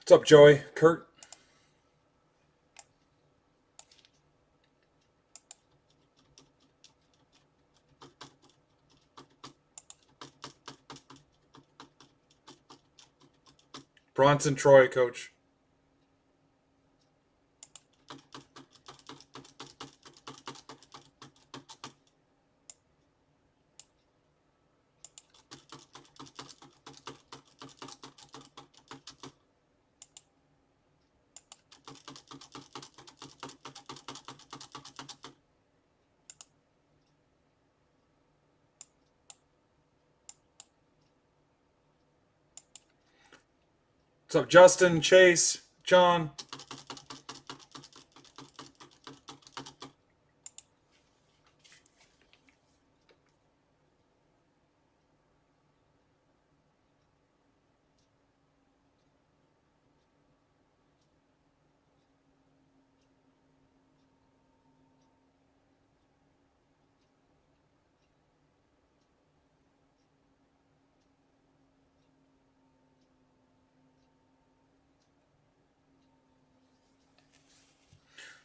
What's up, Joey? Kurt? Bronson Troy, coach. What's up, Justin, Chase, John?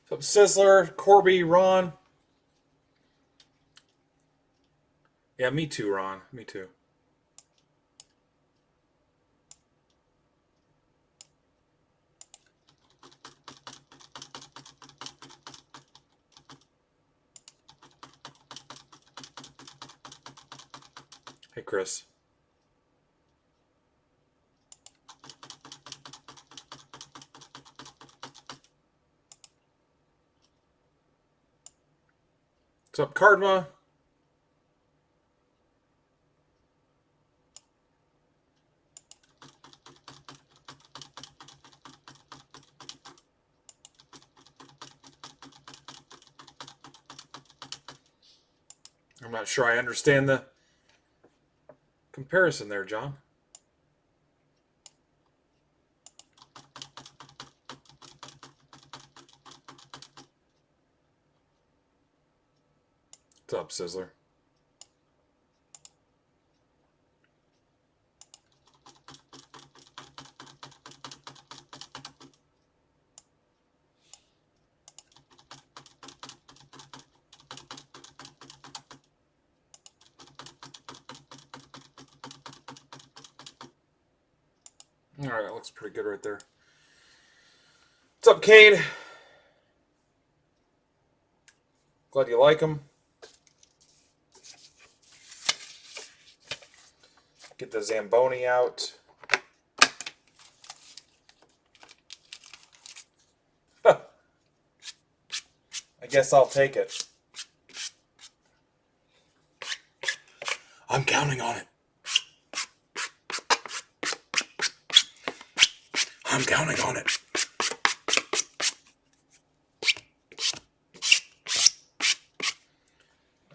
What's up, Sizzler, Corby, Ron? Yeah, me too, Ron. Me too. Hey, Chris. What's up, Cardma? I'm not sure I understand the comparison there, John. What's up, Sizzler? All right, that looks pretty good right there. What's up, Cade? Glad you like them. Get the Zamboni out. I guess I'll take it. I'm counting on it. I'm counting on it.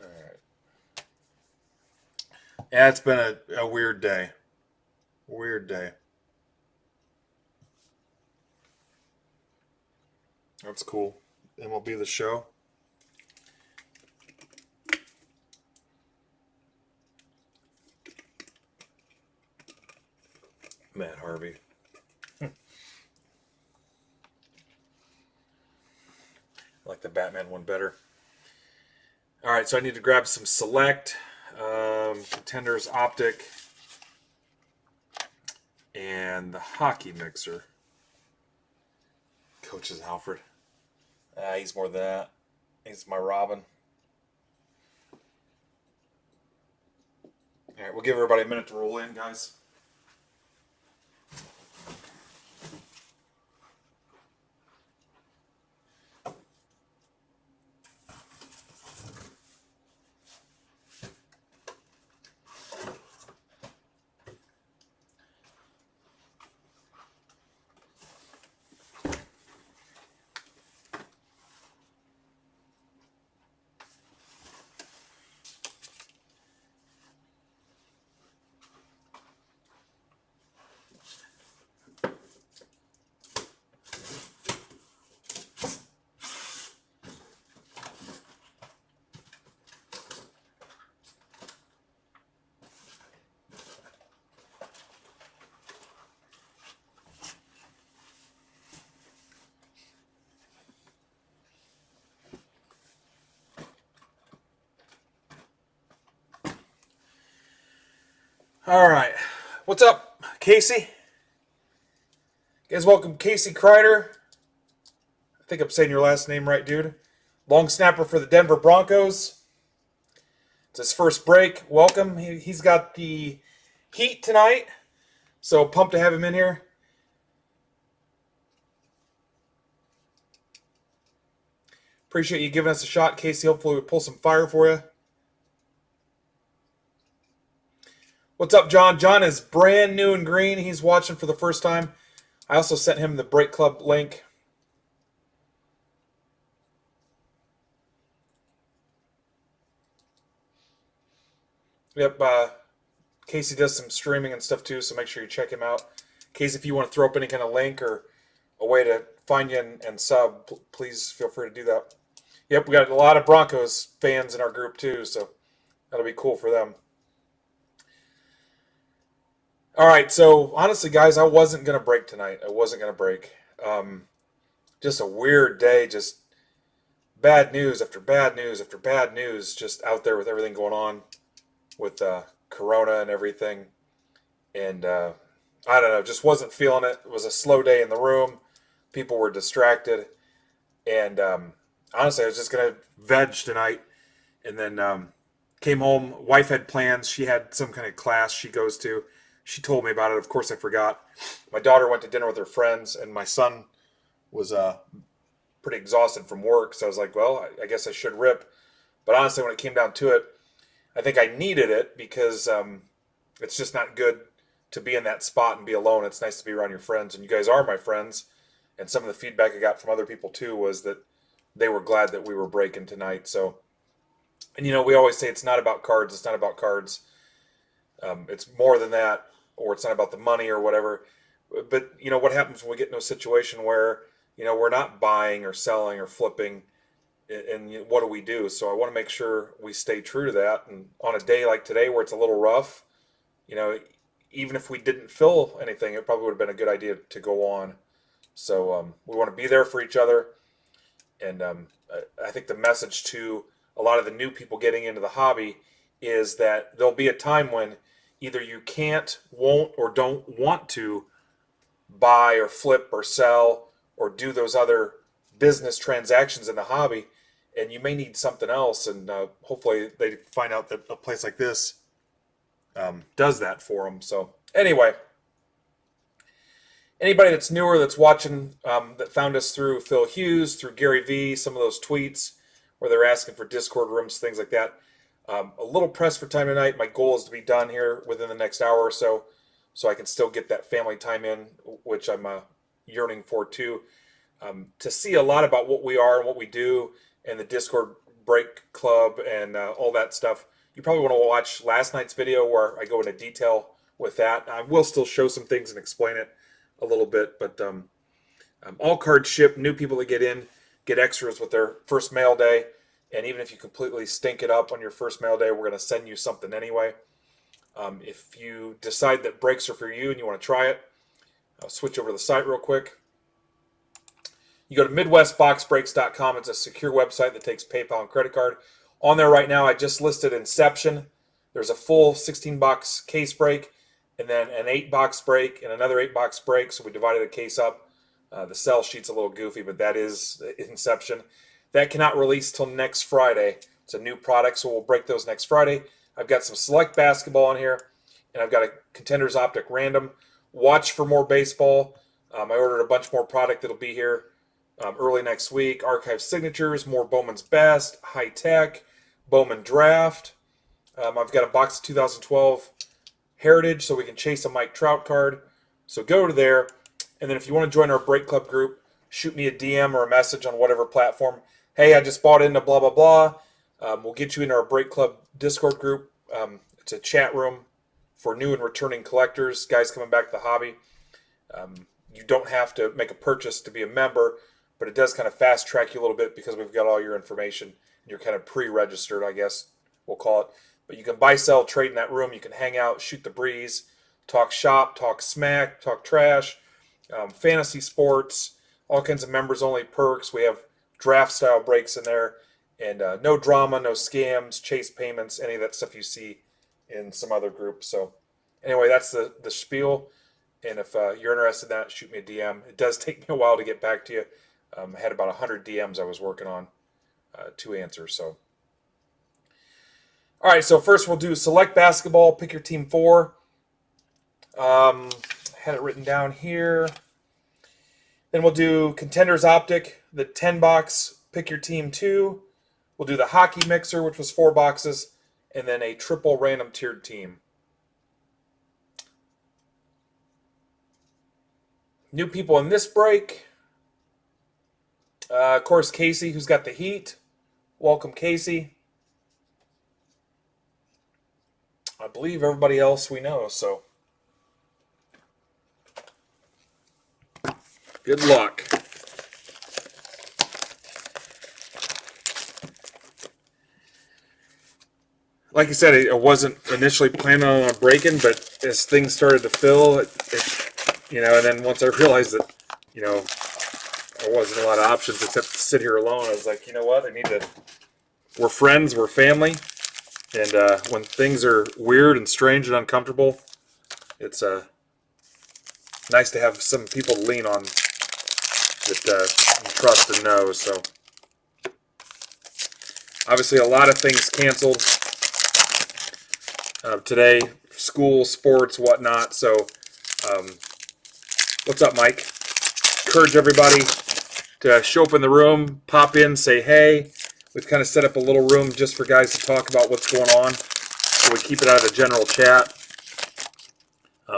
All right. Yeah, it's been a weird day. Weird day. That's cool. MLB The Show. Matt Harvey. I like the Batman one better. All right, so I need to grab some Select, Contenders, Optic, and the Hockey Mixer. Coach's Alfred. He's more than that. He's my Robin. All right, we'll give everybody a minute to roll in, guys. All right. What's up, Casey? You guys, welcome Casey Kreider. I think I'm saying your last name right, dude. Long snapper for the Denver Broncos. It's his first break. Welcome. He's got the Heat tonight, so pumped to have him in here. Appreciate you giving us a shot, Casey. Hopefully we pull some fire for you. What's up, John? John is brand new and green. He's watching for the first time. I also sent him the Break Club link. Yep, Casey does some streaming and stuff too, so make sure you check him out. Casey, if you want to throw up any kind of link or a way to find you and sub, please feel free to do that. Yep, we got a lot of Broncos fans in our group too, so that'll be cool for them. All right, so honestly, guys, I wasn't gonna break tonight. I wasn't gonna break. Just a weird day. Just bad news after bad news after bad news. Just out there with everything going on with Corona and everything, and I don't know. Just wasn't feeling it. It was a slow day in the room. People were distracted, and honestly, I was just gonna veg tonight, and then came home. Wife had plans. She had some kind of class she goes to. She told me about it. Of course, I forgot. My daughter went to dinner with her friends, and my son was pretty exhausted from work. So I was like, well, I guess I should rip. But honestly, when it came down to it, I think I needed it because it's just not good to be in that spot and be alone. It's nice to be around your friends, and you guys are my friends. And some of the feedback I got from other people too was that they were glad that we were breaking tonight. So, and we always say it's not about cards. It's not about cards. It's more than that, or it's not about the money or whatever. But what happens when we get into a situation where we're not buying or selling or flipping, and what do we do? So I want to make sure we stay true to that. And on a day like today where it's a little rough, even if we didn't fill anything, it probably would have been a good idea to go on. So we want to be there for each other. And I think the message to a lot of the new people getting into the hobby is that there'll be a time when either you can't, won't, or don't want to buy or flip or sell or do those other business transactions in the hobby, and you may need something else. And hopefully they find out that a place like this does that for them. So anyway, anybody that's newer that's watching that found us through Phil Hughes, through Gary V, some of those tweets where they're asking for Discord rooms, things like that. A little pressed for time tonight. My goal is to be done here within the next hour or so I can still get that family time in, which I'm yearning for too. To see a lot about what we are and what we do and the Discord break club and all that stuff, you probably want to watch last night's video where I go into detail with that. I will still show some things and explain it a little bit, but all cards ship. New people that get in get extras with their first mail day. And even if you completely stink it up on your first mail day, we're going to send you something anyway. If you decide that breaks are for you and you want to try it, I'll switch over to the site real quick. You go to MidwestBoxBreaks.com. It's a secure website that takes PayPal and credit card. On there right now, I just listed Inception. There's a full 16-box case break, and then an 8-box break, and another 8-box break. So we divided the case up. The sell sheet's a little goofy, but that is Inception. That cannot release till next Friday. It's a new product, so we'll break those next Friday. I've got some select basketball on here, and I've got a Contenders Optic random. Watch for more baseball. I ordered a bunch more product that'll be here early next week. Archive signatures, more Bowman's Best, high tech, Bowman Draft. I've got a box of 2012 Heritage, so we can chase a Mike Trout card. So go to there, and then if you want to join our Break Club group, shoot me a DM or a message on whatever platform. Hey, I just bought into blah, blah, blah. We'll get you in our Break Club Discord group. It's a chat room for new and returning collectors, guys coming back to the hobby. You don't have to make a purchase to be a member, but it does kind of fast track you a little bit because we've got all your information. You're kind of pre-registered, I guess we'll call it. But you can buy, sell, trade in that room. You can hang out, shoot the breeze, talk shop, talk smack, talk trash, fantasy sports, all kinds of members-only perks. We have draft-style breaks in there. And no drama, no scams, chase payments, any of that stuff you see in some other groups. So Anyway, that's the spiel. And if you're interested in that, shoot me a DM. It does take me a while to get back to you. I had about 100 DMs I was working on to answer. So, all right. So first we'll do select basketball. Pick your team 4. I had it written down here. Then we'll do Contenders Optic, the 10 box. Pick your team 2. We'll do the hockey mixer, which was 4 boxes, and then a triple random tiered team. New people in this break. Of course, Casey, who's got the heat. Welcome, Casey. I believe everybody else we know, so good luck. Like I said, I wasn't initially planning on breaking, but as things started to fill, and then once I realized that, there wasn't a lot of options except to sit here alone, I was like, you know what, we're friends, we're family, and when things are weird and strange and uncomfortable, it's nice to have some people to lean on that you trust and know. So obviously a lot of things canceled today, school, sports, whatnot. So what's up, Mike? Encourage everybody to show up in the room, pop in, say hey. We've kind of set up a little room just for guys to talk about what's going on, so we keep it out of the general chat.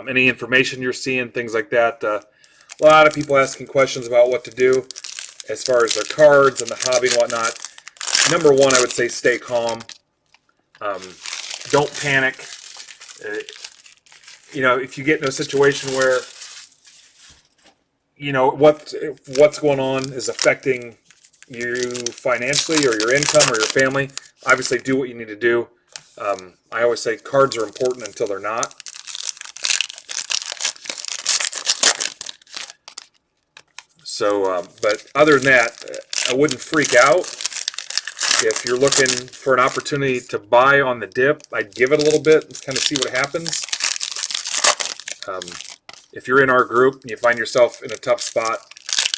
Any information you're seeing, things like that. A lot of people asking questions about what to do as far as their cards and the hobby and whatnot. Number one, I would say stay calm. Don't panic. If you get in a situation where what's going on is affecting you financially or your income or your family, obviously do what you need to do. I always say cards are important until they're not. So, but other than that, I wouldn't freak out. If you're looking for an opportunity to buy on the dip, I'd give it a little bit and kind of see what happens. If you're in our group and you find yourself in a tough spot,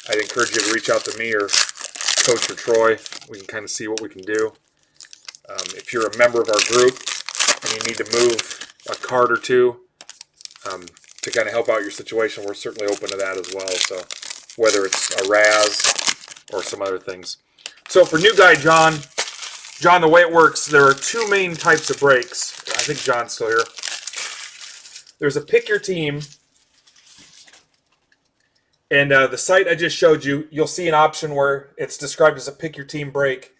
I'd encourage you to reach out to me or Coach or Troy. We can kind of see what we can do. If you're a member of our group and you need to move a card or two to kind of help out your situation, we're certainly open to that as well. So whether it's a Raz or some other things. So for new guy John, the way it works, there are 2 main types of breaks. I think John's still here. There's a pick your team. And the site I just showed you, you'll see an option where it's described as a pick your team break.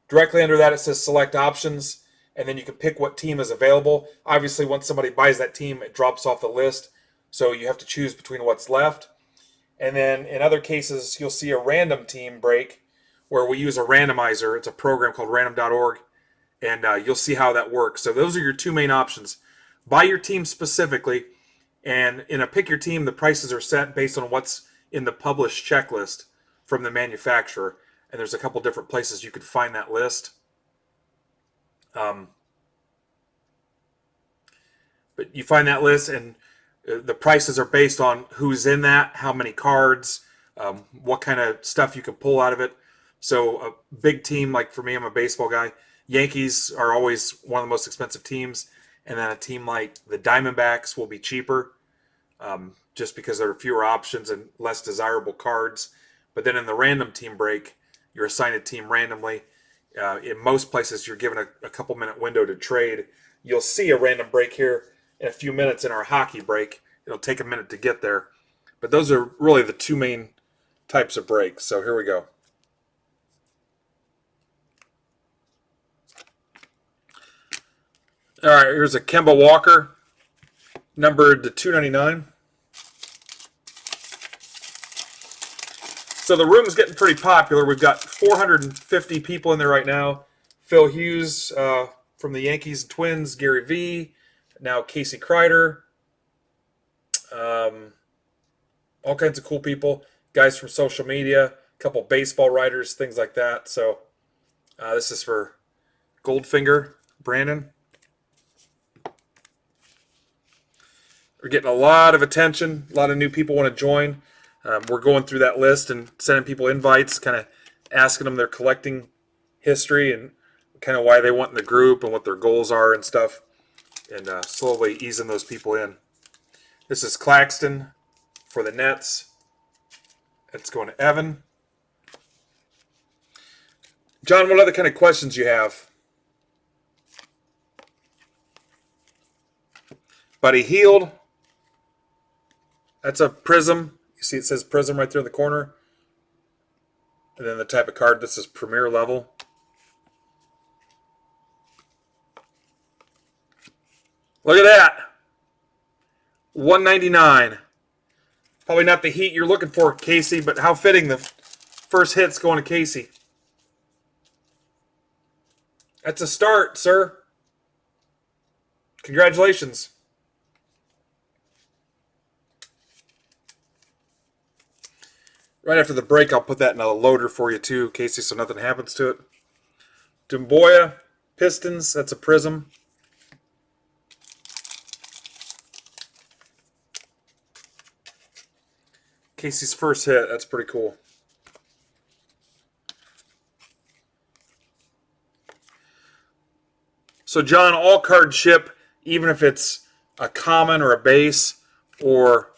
Directly under that, it says select options, and then you can pick what team is available. Obviously, once somebody buys that team, it drops off the list, so you have to choose between what's left. And then in other cases, you'll see a random team break where we use a randomizer. It's a program called random.org, and you'll see how that works. So those are your 2 main options. Buy your team specifically, and in a pick your team, the prices are set based on what's in the published checklist from the manufacturer, and there's a couple different places you could find that list. But you find that list, and the prices are based on who's in that, how many cards, what kind of stuff you can pull out of it. So a big team, like for me, I'm a baseball guy. Yankees are always one of the most expensive teams, and then a team like the Diamondbacks will be cheaper. Just because there are fewer options and less desirable cards. But then in the random team break, you're assigned a team randomly. In most places, you're given a couple minute window to trade. You'll see a random break here in a few minutes in our hockey break. It'll take a minute to get there. But those are really the 2 main types of breaks. So here we go. All right, here's a Kemba Walker, numbered to 299. So the room's getting pretty popular. We've got 450 people in there right now. Phil Hughes from the Yankees and Twins, Gary V, now Casey Kreider, all kinds of cool people, guys from social media, a couple baseball writers, things like that. So this is for Goldfinger, Brandon. We're getting a lot of attention. A lot of new people want to join. We're going through that list and sending people invites, kind of asking them their collecting history and kind of why they want in the group and what their goals are and stuff, and slowly easing those people in. This is Claxton for the Nets. It's going to Evan. John, what other kind of questions you have? Buddy Healed. That's a Prism. You see it says Prism right there in the corner. And then the type of card, this is Premier level. Look at that. $199. Probably not the heat you're looking for, Casey, but how fitting the first hit's going to Casey. That's a start, sir. Congratulations. Right after the break, I'll put that in a loader for you too, Casey, so nothing happens to it. Dumboya, Pistons, that's a Prism. Casey's first hit, that's pretty cool. So John, all cards ship, even if it's a common or a base or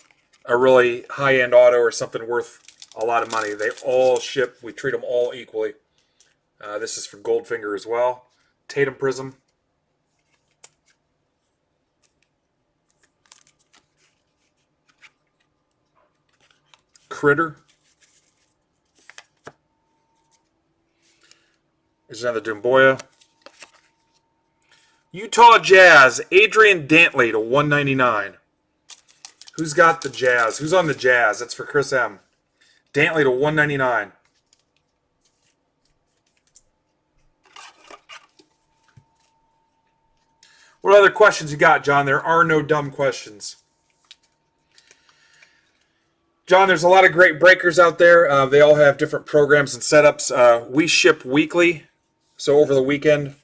a really high-end auto or something worth a lot of money. They all ship. We treat them all equally. This is for Goldfinger as well. Tatum Prism. Critter. There's another Dumboya. Utah Jazz. Adrian Dantley to $199. Who's got the Jazz? Who's on the Jazz? That's for Chris M. Dantley to $199. What other questions you got, John? There are no dumb questions. John, there's a lot of great breakers out there. They all have different programs and setups. We ship weekly, so over the weekend,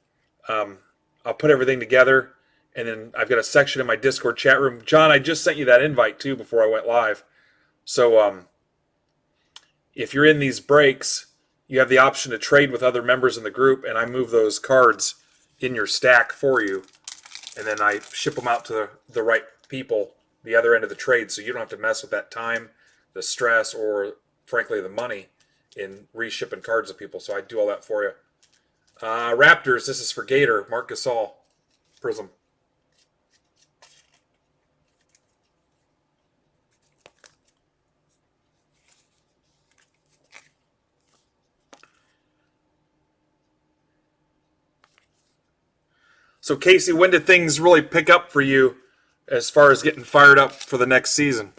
I'll put everything together, and then I've got a section in my Discord chat room. John, I just sent you that invite, too, before I went live. So if you're in these breaks, you have the option to trade with other members in the group, and I move those cards in your stack for you, and then I ship them out to the right people, the other end of the trade, so you don't have to mess with that time, the stress, or, frankly, the money in reshipping cards to people. So I do all that for you. Raptors, this is for Gator, Marc Gasol, Prism. So, Casey, when did things really pick up for you as far as getting fired up for the next season?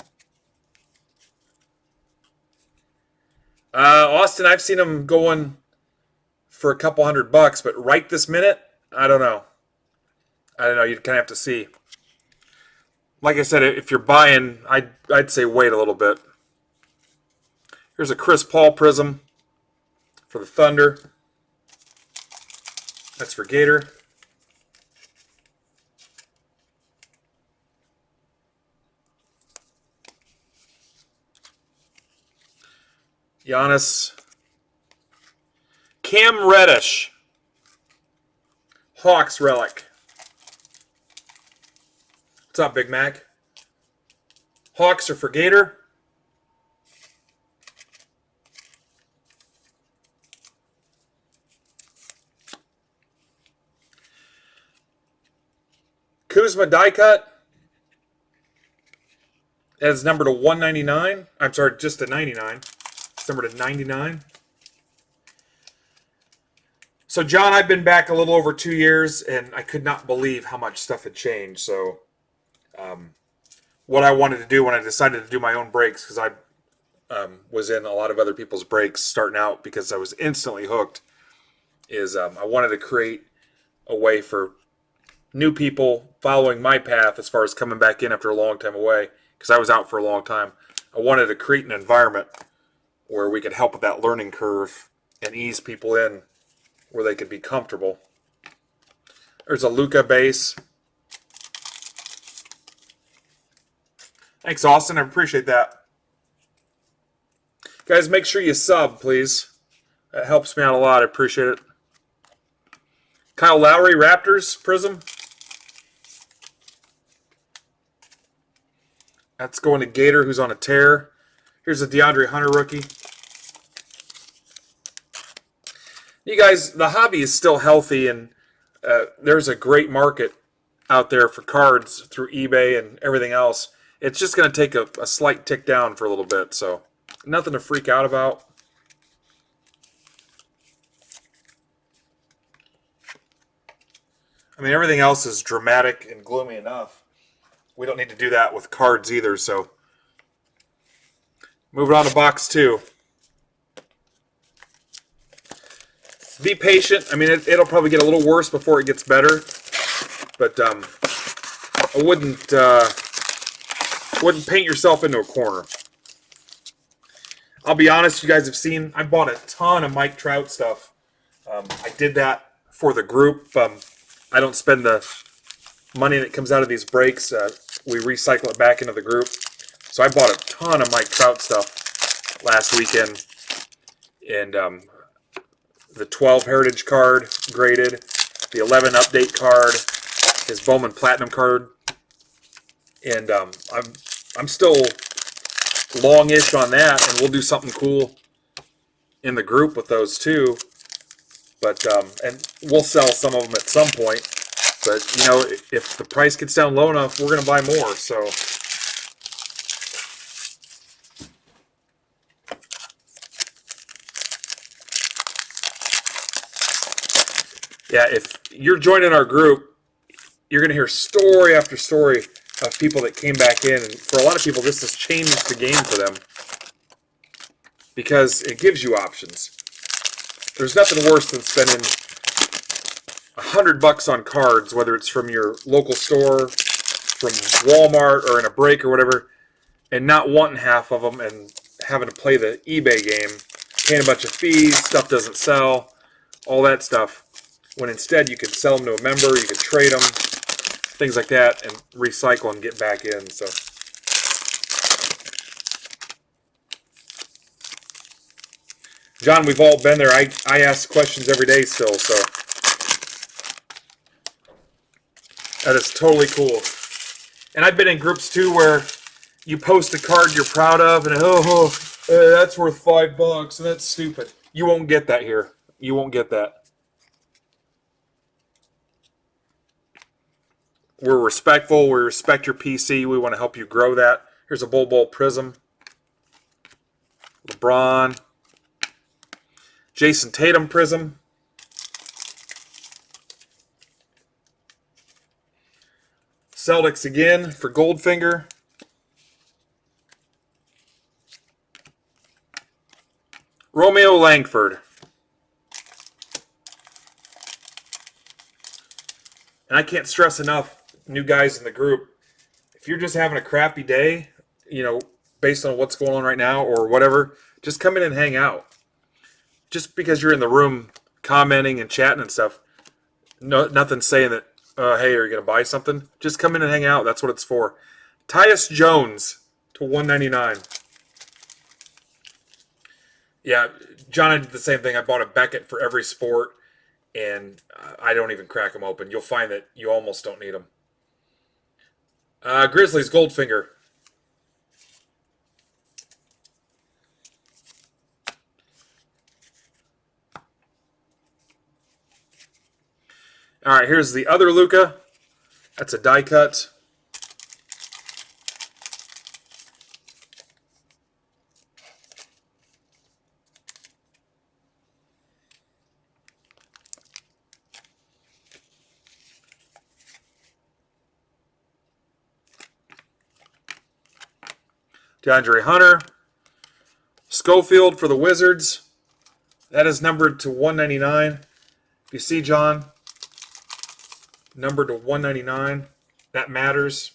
Austin, I've seen them going for a couple $100, but right this minute, I don't know. You'd kind of have to see. Like I said, if you're buying, I'd say wait a little bit. Here's a Chris Paul Prism for the Thunder. That's for Gator. Giannis. Cam Reddish. Hawks Relic. What's up, Big Mac? Hawks are for Gator. Kuzma die cut. It's numbered to 199. I'm sorry, just to 99. It's numbered to 99. So, John, I've been back a little over 2 years, and I could not believe how much stuff had changed. So, what I wanted to do when I decided to do my own breaks, because I was in a lot of other people's breaks starting out because I was instantly hooked, is I wanted to create a way for new people following my path as far as coming back in after a long time away, because I was out for a long time. I wanted to create an environment where we could help with that learning curve and ease people in where they could be comfortable. There's a Luka base. Thanks, Austin. I appreciate that. Guys, make sure you sub, please. That helps me out a lot. I appreciate it. Kyle Lowry, Raptors, Prism. That's going to Gator, who's on a tear. Here's a DeAndre Hunter rookie. You guys, the hobby is still healthy, and there's a great market out there for cards through eBay and everything else. It's just going to take a slight tick down for a little bit, so nothing to freak out about. I mean, everything else is dramatic and gloomy enough. We don't need to do that with cards either, so moving on to box 2. Be patient. I mean, it'll probably get a little worse before it gets better, but I wouldn't paint yourself into a corner. I'll be honest, you guys have seen, I bought a ton of Mike Trout stuff. I did that for the group. I don't spend the money that comes out of these breaks. We recycle it back into the group. So I bought a ton of Mike Trout stuff last weekend. And the 12 Heritage card graded, the 11 Update card, his Bowman Platinum card. And I'm still longish on that, and we'll do something cool in the group with those too. But and we'll sell some of them at some point. But you know, if the price gets down low enough, we're going to buy more. So yeah, if you're joining our group, you're going to hear story after story of people that came back in. And for a lot of people, this has changed the game for them because it gives you options. There's nothing worse than spending $100 on cards, whether it's from your local store, from Walmart, or in a break or whatever, and not wanting half of them and having to play the eBay game, paying a bunch of fees, stuff doesn't sell, all that stuff. When instead you could sell them to a member, you could trade them, things like that, and recycle and get back in. So John, we've all been there. I ask questions every day still, so that is totally cool. And I've been in groups too where you post a card you're proud of, and that's worth $5, and that's stupid. You won't get that here. You won't get that. We're respectful. We respect your PC. We want to help you grow that. Here's a Bowl Prism. LeBron. Jason Tatum Prism. Celtics again for Goldfinger. Romeo Langford. And I can't stress enough, new guys in the group, if you're just having a crappy day, you know, based on what's going on right now or whatever, just come in and hang out. Just because you're in the room commenting and chatting and stuff, nothing saying that, hey, are you going to buy something? Just come in and hang out. That's what it's for. Tyus Jones to $199. Yeah, John, I did the same thing. I bought a Beckett for every sport, and I don't even crack them open. You'll find that you almost don't need them. Grizzlies Goldfinger. All right, here's the other Luka. That's a die cut. DeAndre Hunter. Schofield for the Wizards. That is numbered to $199. If you see, John, numbered to $199. That matters.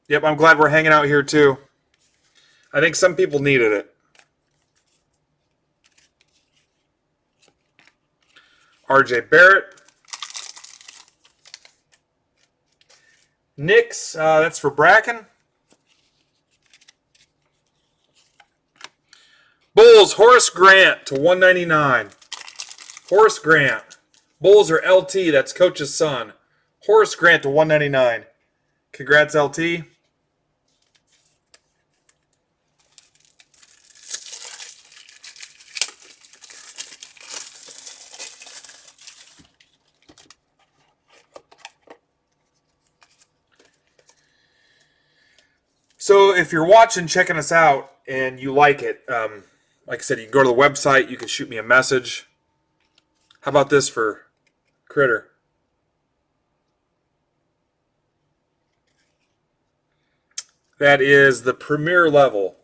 Yep, I'm glad we're hanging out here too. I think some people needed it. RJ Barrett. Knicks, that's for Bracken. Bulls, Horace Grant to 199. Horace Grant. Bulls are LT, that's Coach's son. Horace Grant to 199. Congrats, LT. So if you're watching, checking us out, and you like it, like I said, you can go to the website. You can shoot me a message. How about this for Critter? That is the premier level.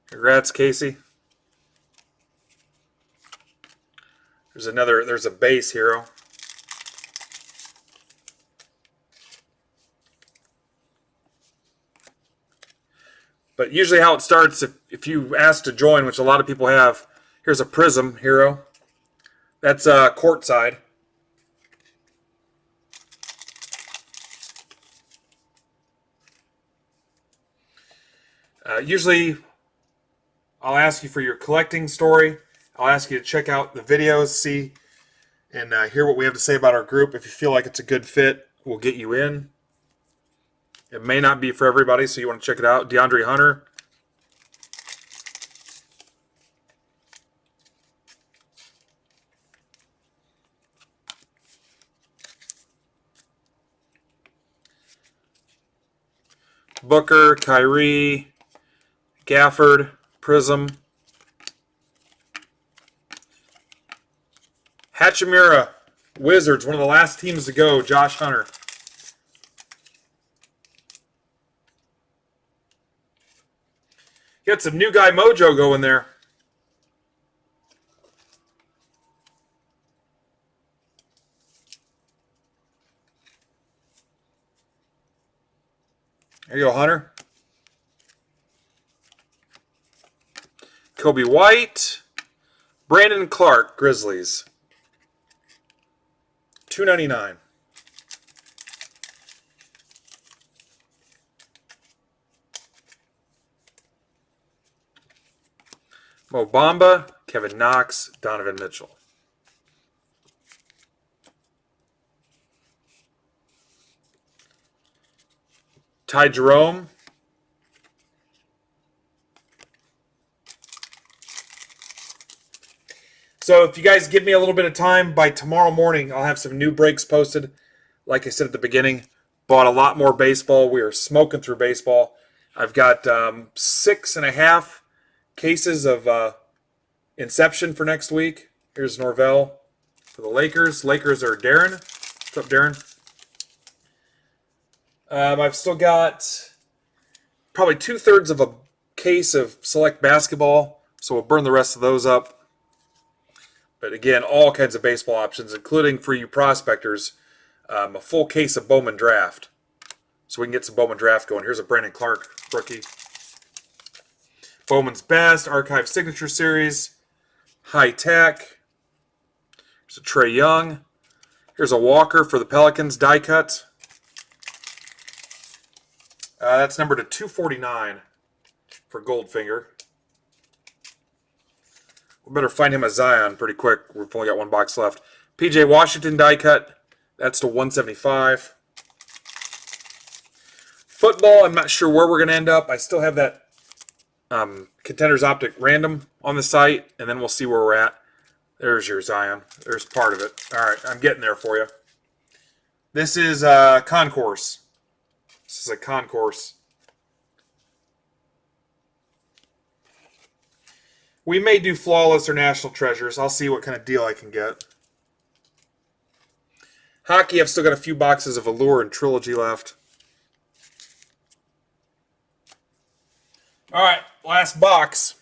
Congrats, Casey. There's a base hero. But usually how it starts, if you ask to join, which a lot of people have, here's a Prism hero. That's courtside. Usually I'll ask you for your collecting story. I'll ask you to check out the videos, see and hear what we have to say about our group. If you feel like it's a good fit, we'll get you in. It may not be for everybody, so you want to check it out. DeAndre Hunter. Booker, Kyrie, Gafford, Prism. Hachimura, Wizards, one of the last teams to go, Josh Hunter. Got some new guy mojo going there. There you go, Hunter. Kobe White. Brandon Clark, Grizzlies. $2.99. Mo Bamba, Kevin Knox, Donovan Mitchell. Ty Jerome. So if you guys give me a little bit of time, by tomorrow morning, I'll have some new breaks posted. Like I said at the beginning, bought a lot more baseball. We are smoking through baseball. I've got 6.5 cases of Inception for next week. Here's Norvell for the Lakers. Lakers are Darren. What's up, Darren? I've still got probably 2/3 of a case of Select Basketball, so we'll burn the rest of those up. But again, all kinds of baseball options, including for you prospectors, a full case of Bowman Draft. So we can get some Bowman Draft going. Here's a Brandon Clark rookie. Bowman's Best, Archive Signature Series, High Tech. Here's a Trae Young. Here's a Walker for the Pelicans, die cut. That's numbered to 249 for Goldfinger. We better find him a Zion pretty quick. We've only got one box left. PJ Washington die cut. That's to 175. Football, I'm not sure where we're going to end up. I still have that Contenders Optic random on the site, and then we'll see where we're at. There's your Zion. There's part of it. All right, I'm getting there for you. This is Concourse. This is a Concourse. We may do Flawless or National Treasures. I'll see what kind of deal I can get. Hockey, I've still got a few boxes of Allure and Trilogy left. All right, last box.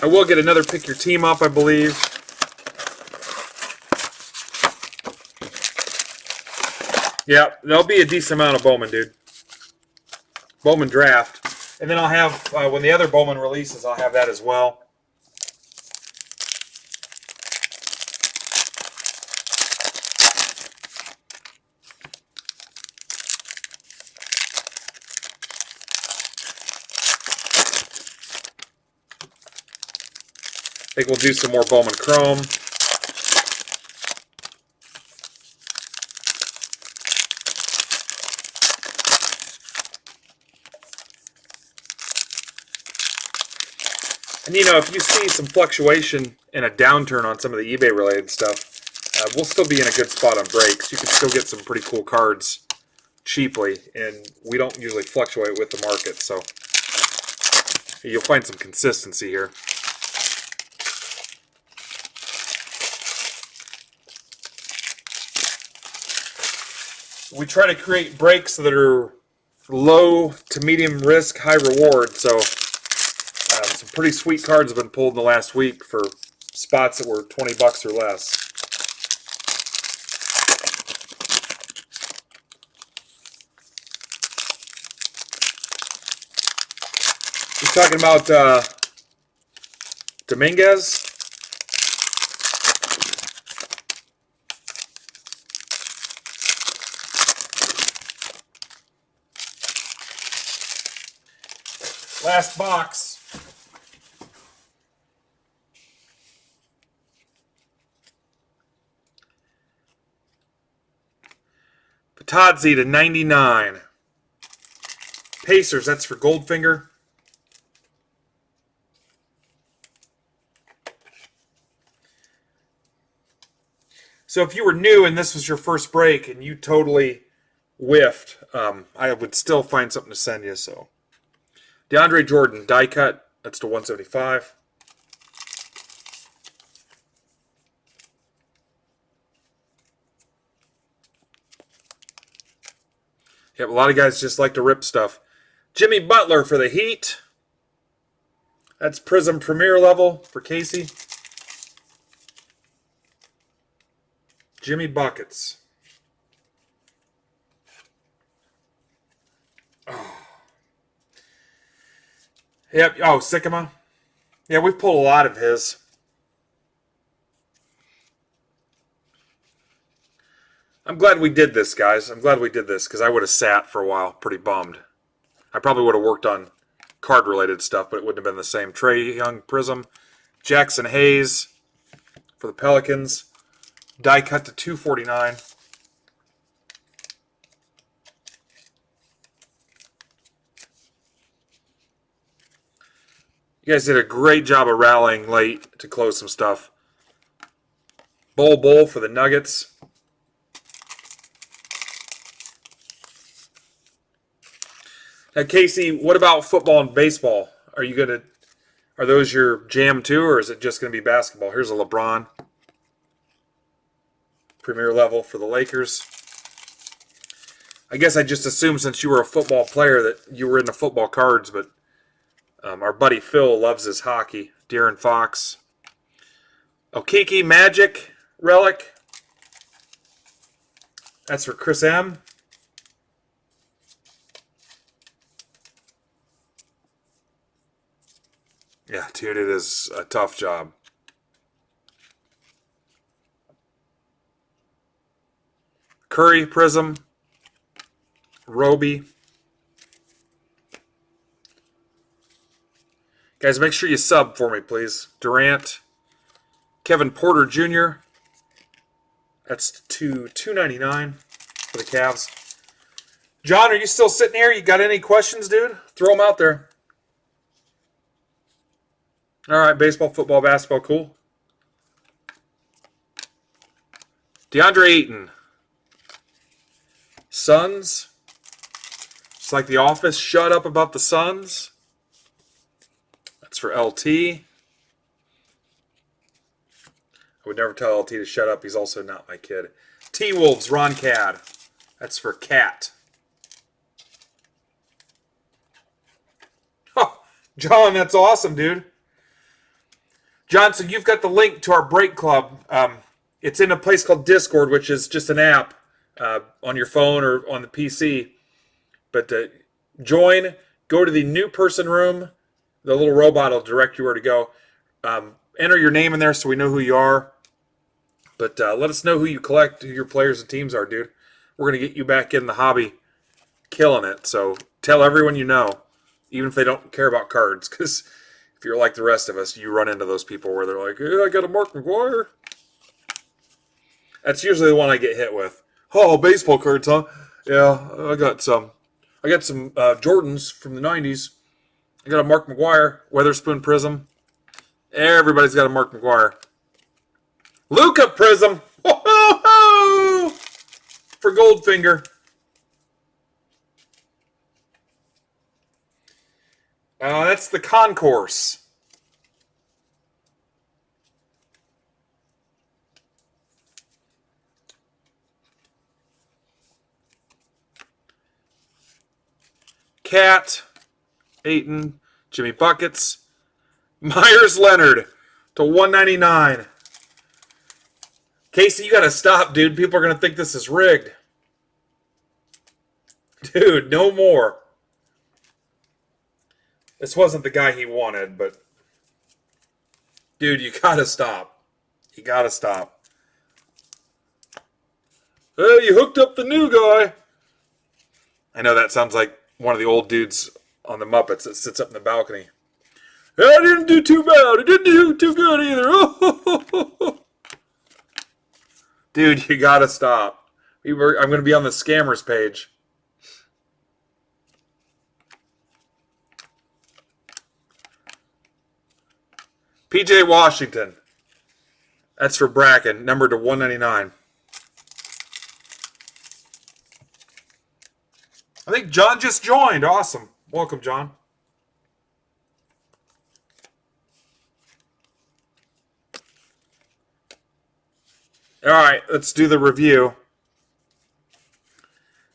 I will get another Pick Your Team up, I believe. Yeah, there'll be a decent amount of Bowman, dude. Bowman draft. And then I'll have, when the other Bowman releases, I'll have that as well. I think we'll do some more Bowman Chrome. And you know, if you see some fluctuation and a downturn on some of the eBay related stuff, we'll still be in a good spot on breaks. You can still get some pretty cool cards cheaply, and we don't usually fluctuate with the market, so you'll find some consistency here. We try to create breaks that are low to medium risk, high reward. So some pretty sweet cards have been pulled in the last week for spots that were $20 or less. We're talking about Dominguez. Last box. Patadzi to 99. Pacers, that's for Goldfinger. So if you were new and this was your first break and you totally whiffed, I would still find something to send you. So DeAndre Jordan, die cut, that's to 175. Yep, a lot of guys just like to rip stuff. Jimmy Butler for the Heat. That's Prism Premier level for Casey. Jimmy Buckets. Oh. Yep. Oh, Sycamore. Yeah, we've pulled a lot of his. I'm glad we did this, guys. I'm glad we did this because I would have sat for a while pretty bummed. I probably would have worked on card-related stuff, but it wouldn't have been the same. Trae Young Prism. Jackson Hayes for the Pelicans. Die cut to 249. You guys did a great job of rallying late to close some stuff. Bull for the Nuggets. Now, Casey, what about football and baseball? Are those your jam too, or is it just going to be basketball? Here's a LeBron. Premier level for the Lakers. I guess I just assumed since you were a football player that you were into football cards, but our buddy Phil loves his hockey. De'Aaron Fox. Okiki Magic Relic. That's for Chris M. Yeah, dude, it is a tough job. Curry Prism. Roby. Guys, make sure you sub for me, please. Durant. Kevin Porter Jr. That's to $2.99 for the Cavs. John, are you still sitting here? You got any questions, dude? Throw them out there. All right, baseball, football, basketball, cool. DeAndre Ayton. Suns. It's like The Office. Shut up about the Suns. That's for LT. I would never tell LT to shut up. He's also not my kid. T-Wolves, Ron Cad. That's for Cat. Oh, John, that's awesome, dude. Johnson, you've got the link to our break club. It's in a place called Discord, which is just an app. on your phone or on the PC. But join, go to the new person room. The little robot will direct you where to go. Enter your name in there so we know who you are. But let us know who you collect, who your players and teams are, dude. We're going to get you back in the hobby, killing it. So tell everyone you know, even if they don't care about cards. Because if you're like the rest of us, you run into those people where they're like, hey, I got a Mark McGwire. That's usually the one I get hit with. Oh, baseball cards, huh? Yeah, I got some. I got some Jordans from the 90s. I got a Mark McGwire, Weatherspoon Prism. Everybody's got a Mark McGwire. Luca Prism! Whoa-ho-ho! For Goldfinger. That's the concourse. Cat, Ayton, Jimmy Buckets, Myers Leonard to 199. Casey, you gotta stop, dude. People are gonna think this is rigged. Dude, no more. This wasn't the guy he wanted, but dude, you gotta stop. You gotta stop. Hey, you hooked up the new guy. I know that sounds like one of the old dudes on the Muppets that sits up in the balcony. I didn't do too bad. I didn't do too good either. Dude, you gotta stop. I'm going to be on the scammers page. PJ Washington. That's for Bracken, numbered to 199. I think John just joined. Awesome. Welcome, John. All right, let's do the review.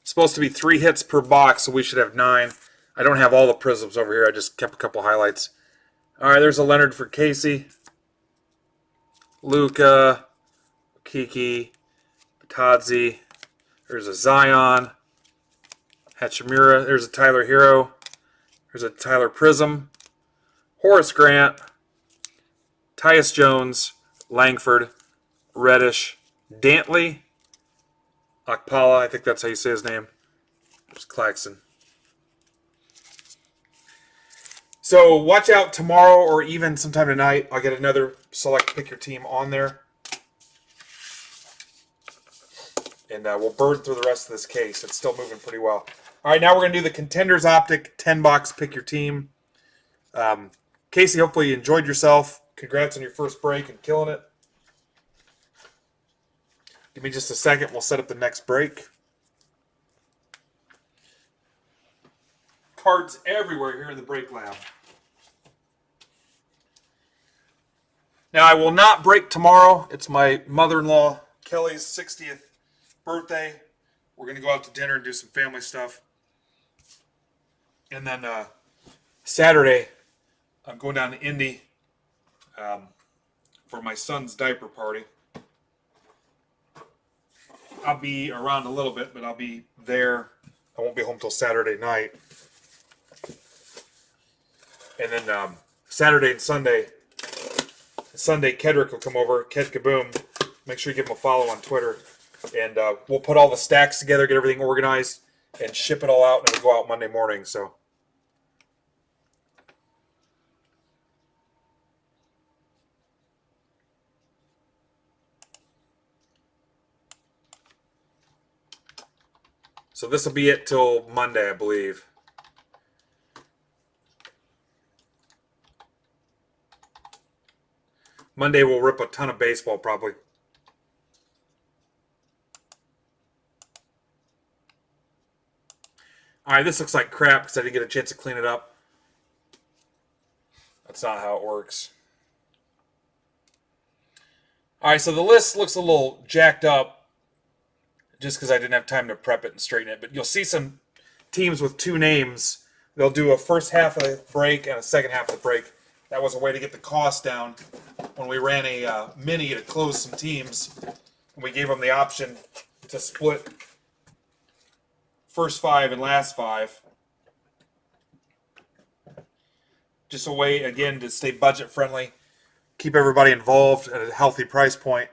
It's supposed to be 3 hits per box, so we should have 9. I don't have all the prisms over here. I just kept a couple highlights. All right, there's a Leonard for Casey. Luca, Kiki, Batadze. There's a Zion. Hachimura. There's a Tyler Hero. There's a Tyler Prism. Horace Grant. Tyus Jones. Langford. Reddish. Dantley. Akpala, I think that's how you say his name. There's Claxton. So watch out tomorrow or even sometime tonight. I'll get another select pick your team on there. And we'll burn through the rest of this case. It's still moving pretty well. All right, now we're going to do the Contenders Optic 10-box pick your team. Casey, hopefully you enjoyed yourself. Congrats on your first break and killing it. Give me just a second. We'll set up the next break. Cards everywhere here in the break lab. Now, I will not break tomorrow. It's my mother-in-law, Kelly's 60th birthday. We're going to go out to dinner and do some family stuff. And then Saturday, I'm going down to Indy for my son's diaper party. I'll be around a little bit, but I'll be there. I won't be home till Saturday night. And then Saturday and Sunday, Kedrick will come over, Ked Kaboom. Make sure you give him a follow on Twitter. And we'll put all the stacks together, get everything organized, and ship it all out, and it'll go out Monday morning. So this will be it till Monday, I believe. Monday we'll rip a ton of baseball, probably. All right, this looks like crap because I didn't get a chance to clean it up. That's not how it works. All right, so the list looks a little jacked up just because I didn't have time to prep it and straighten it. But you'll see some teams with 2 names. They'll do a first half of the break and a second half of the break. That was a way to get the cost down when we ran a mini to close some teams. And we gave them the option to split first 5 and last 5. Just a way, again, to stay budget friendly. Keep everybody involved at a healthy price point.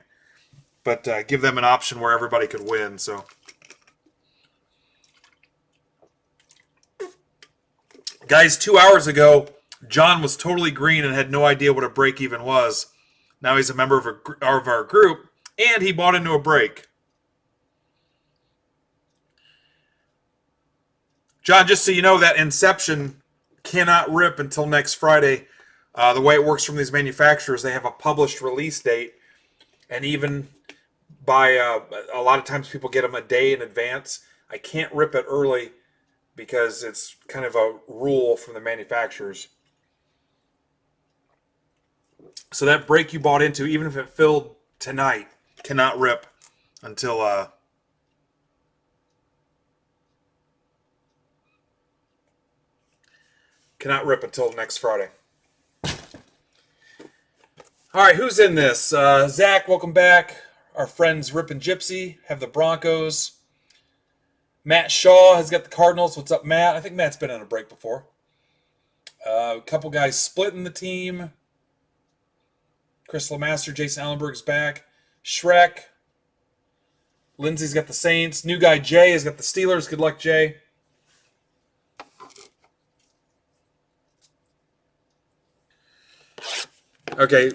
But give them an option where everybody could win. So, guys, 2 hours ago, John was totally green and had no idea what a break even was. Now he's a member of our group, and he bought into a break. John, just so you know, that Inception cannot rip until next Friday. The way it works from these manufacturers, they have a published release date, and even by a lot of times people get them a day in advance. I can't rip it early because it's kind of a rule from the manufacturers. So that break you bought into, even if it filled tonight, cannot rip until next Friday. All right, who's in this? Zach, welcome back. Our friends Rip and Gypsy have the Broncos. Matt Shaw has got the Cardinals. What's up, Matt? I think Matt's been on a break before. A couple guys splitting the team. Chris Lemaster, Jason Allenberg's back. Shrek. Lindsay's got the Saints. New guy Jay has got the Steelers. Good luck, Jay. Okay,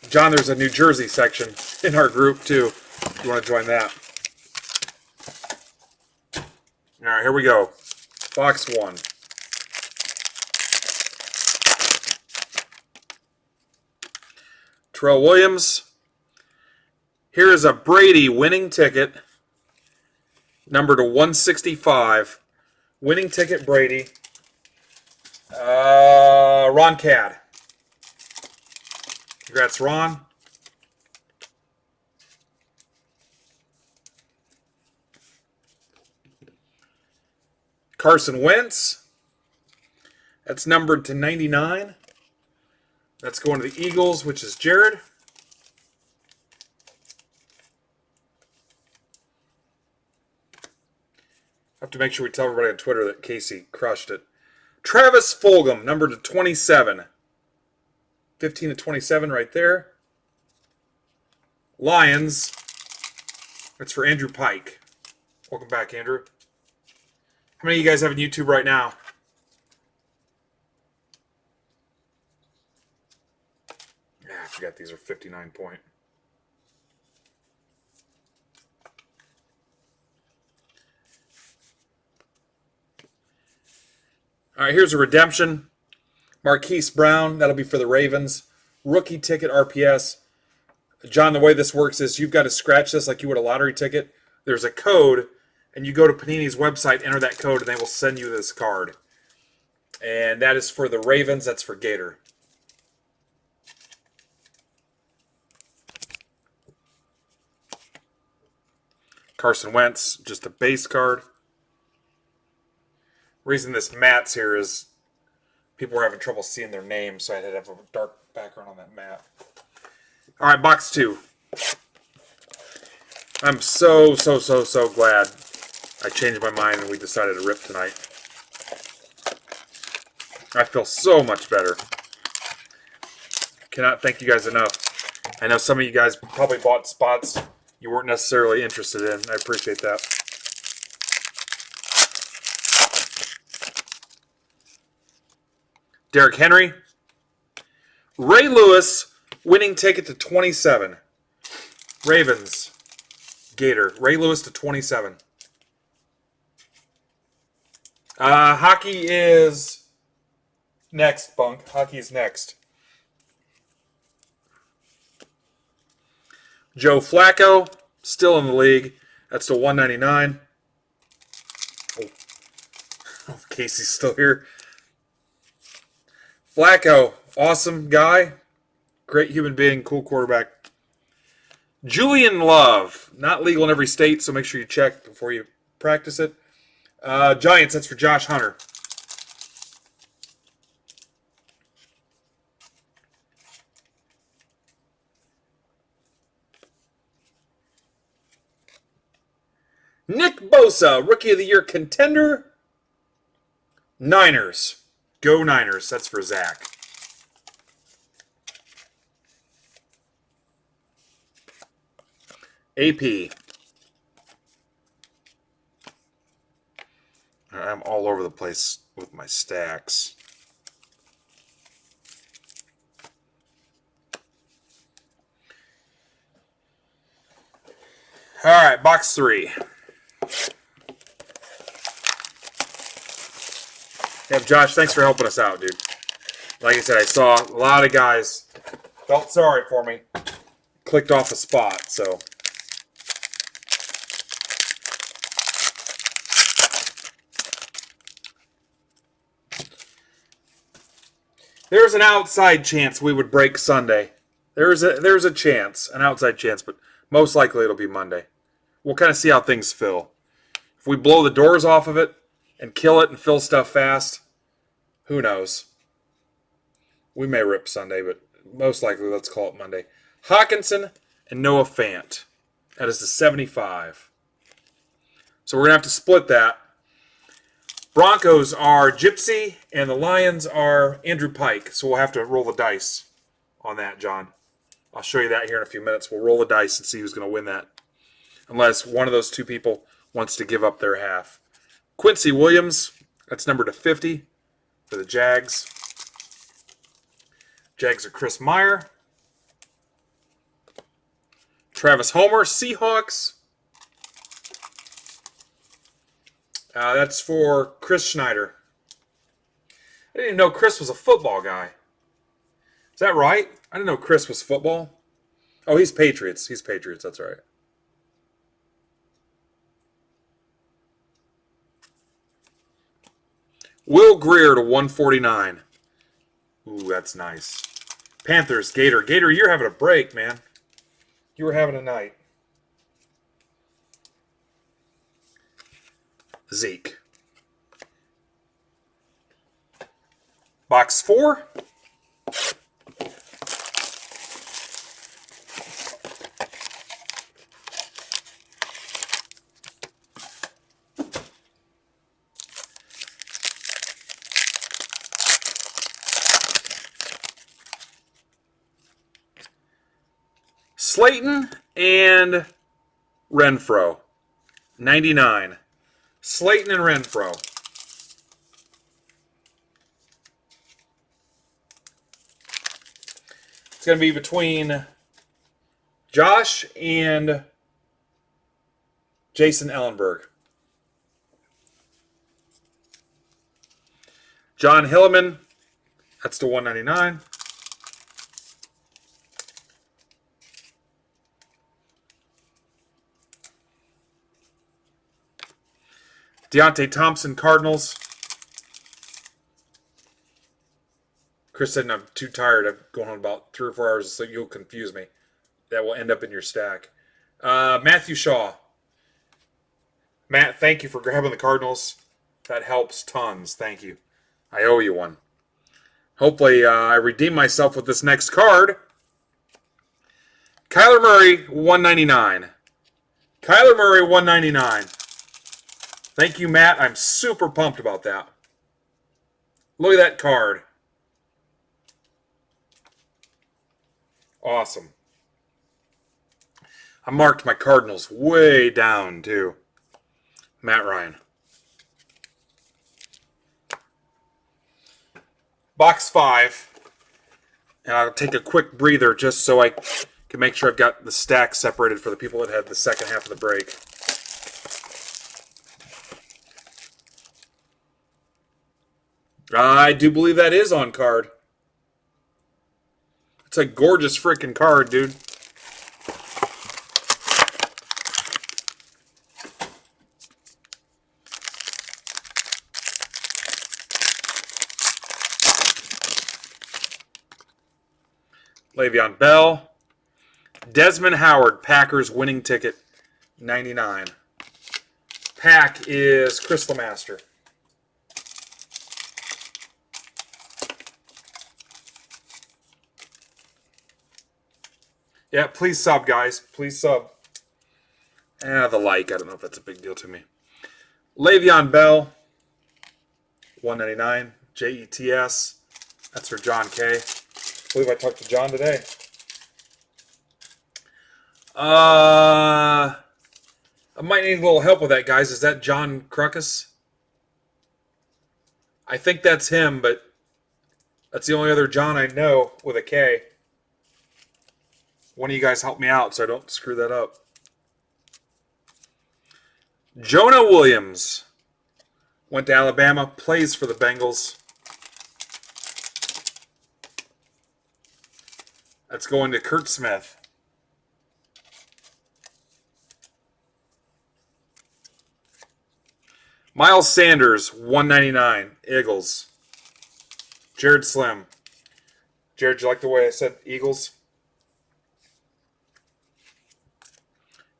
John, there's a New Jersey section in our group, too. If you want to join that. All right, here we go. Box 1. Terrell Williams. Here is a Brady winning ticket, number to 165. Winning ticket, Brady. Ron Cad. Congrats, Ron. Carson Wentz. That's numbered to 99. That's going to the Eagles, which is Jared. I have to make sure we tell everybody on Twitter that Casey crushed it. Travis Fulgham, numbered to 27. 15 to 27 right there. Lions. That's for Andrew Pike. Welcome back, Andrew. How many of you guys have on YouTube right now? Yeah, I forgot these are 59 point. All right, here's a redemption. Marquise Brown, that'll be for the Ravens. Rookie ticket RPS. John, the way this works is you've got to scratch this like you would a lottery ticket. There's a code, and you go to Panini's website, enter that code, and they will send you this card. And that is for the Ravens. That's for Gator. Carson Wentz, just a base card. Reason this Matt's here is people were having trouble seeing their name, so I had to have a dark background on that mat. All right, box 2. I'm so glad I changed my mind and we decided to rip tonight. I feel so much better. Cannot thank you guys enough. I know some of you guys probably bought spots you weren't necessarily interested in. I appreciate that. Derrick Henry. Ray Lewis, winning ticket to 27. Ravens, Gator. Ray Lewis to 27. Hockey is next, Bunk. Hockey is next. Joe Flacco, still in the league. That's to 199. Oh, Casey's still here. Flacco, awesome guy. Great human being, cool quarterback. Julian Love, not legal in every state, so make sure you check before you practice it. Giants, that's for Josh Hunter. Nick Bosa, Rookie of the Year contender. Niners. Go Niners. That's for Zach. AP. I'm all over the place with my stacks. All right, box 3. Yeah, Josh, thanks for helping us out, dude. Like I said, I saw a lot of guys felt sorry for me. Clicked off a spot, so. There's an outside chance we would break Sunday. There's a chance, an outside chance, but most likely it'll be Monday. We'll kind of see how things fill. If we blow the doors off of it and kill it and fill stuff fast, who knows? We may rip Sunday, but most likely let's call it Monday. Hawkinson and Noah Fant. That is the 75. So we're going to have to split that. Broncos are Gypsy, and the Lions are Andrew Pike. So we'll have to roll the dice on that, John. I'll show you that here in a few minutes. We'll roll the dice and see who's going to win that. Unless one of those two people wants to give up their half. Quincy Williams, that's numbered to 50 for the Jags. Jags are Chris Meyer. Travis Homer, Seahawks. That's for Chris Schneider. I didn't even know Chris was a football guy. Is that right? I didn't know Chris was football. Oh, he's Patriots. He's Patriots, that's right. Will Greer to 149. Ooh, that's nice. Panthers, Gator. Gator, you're having a break, man. You were having a night. Zeke. Box 4. Slayton and Renfro. 99. Slayton and Renfro. It's going to be between Josh and Jason Ellenberg. John Hilleman, that's to 199. Deontay Thompson, Cardinals. Chris said, I'm too tired. I'm going on about 3 or 4 hours, so you'll confuse me. That will end up in your stack. Matthew Shaw. Matt, thank you for grabbing the Cardinals. That helps tons. Thank you. I owe you one. Hopefully, I redeem myself with this next card. Kyler Murray, 199. Kyler Murray, 199. Thank you, Matt. I'm super pumped about that. Look at that card. Awesome. I marked my Cardinals way down, too. Matt Ryan. Box 5. And I'll take a quick breather just so I can make sure I've got the stack separated for the people that had the second half of the break. I do believe that is on card. It's a gorgeous freaking card, dude. Le'Veon Bell. Desmond Howard, Packers winning ticket, 99. Pack is Chris Lemaster. Yeah, please sub, guys. Please sub. The like. I don't know if that's a big deal to me. Le'Veon Bell, $1.99. JETS. That's for John K. I believe I talked to John today. I might need a little help with that, guys. Is that John Crocus? I think that's him, but that's the only other John I know with a K. One of you guys help me out so I don't screw that up. Jonah Williams went to Alabama, plays for the Bengals. That's going to Kurt Smith. Miles Sanders, $1.99. Eagles. Jared Slim. Jared, you like the way I said Eagles?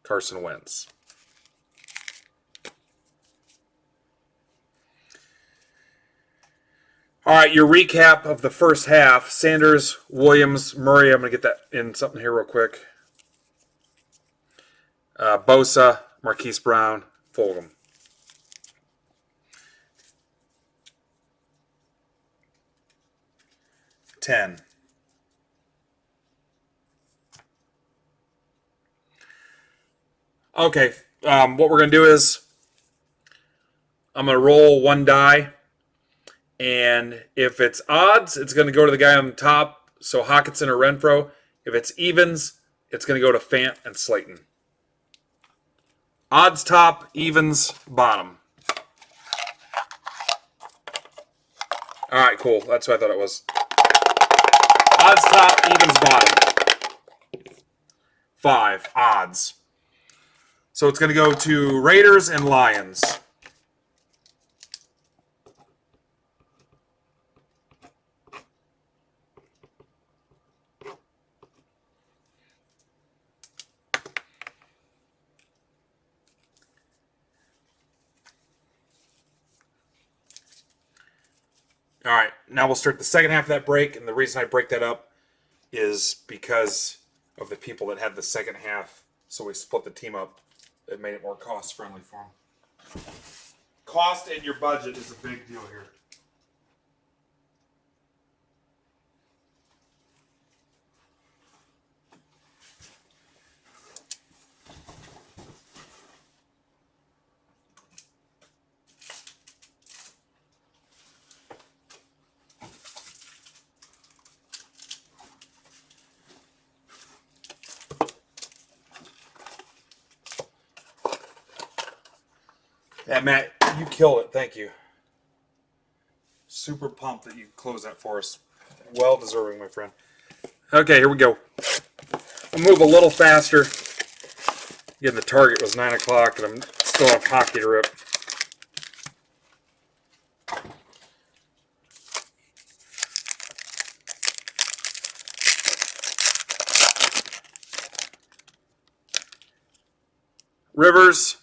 Carson Wentz. All right, your recap of the first half. Sanders, Williams, Murray. I'm going to get that in something here real quick. Bosa, Marquise Brown, Fulgham. $10. Okay, what we're going to do is I'm going to roll one die. And if it's odds, it's going to go to the guy on top, so Hockenson or Renfro. If it's evens, it's going to go to Fant and Slayton. Odds top, evens bottom. All right, cool. That's what I thought it was. Odds top, evens bottom. 5 odds. So it's going to go to Raiders and Lions. All right, now we'll start the second half of that break, and the reason I break that up is because of the people that had the second half, so we split the team up. It made it more cost-friendly for them. Cost and your budget is a big deal here. Yeah, Matt, you killed it. Thank you. Super pumped that you closed that for us. Well deserving, my friend. Okay, here we go. I'll move a little faster. Again, the target was 9 o'clock, and I'm still have hockey to rip. Rivers.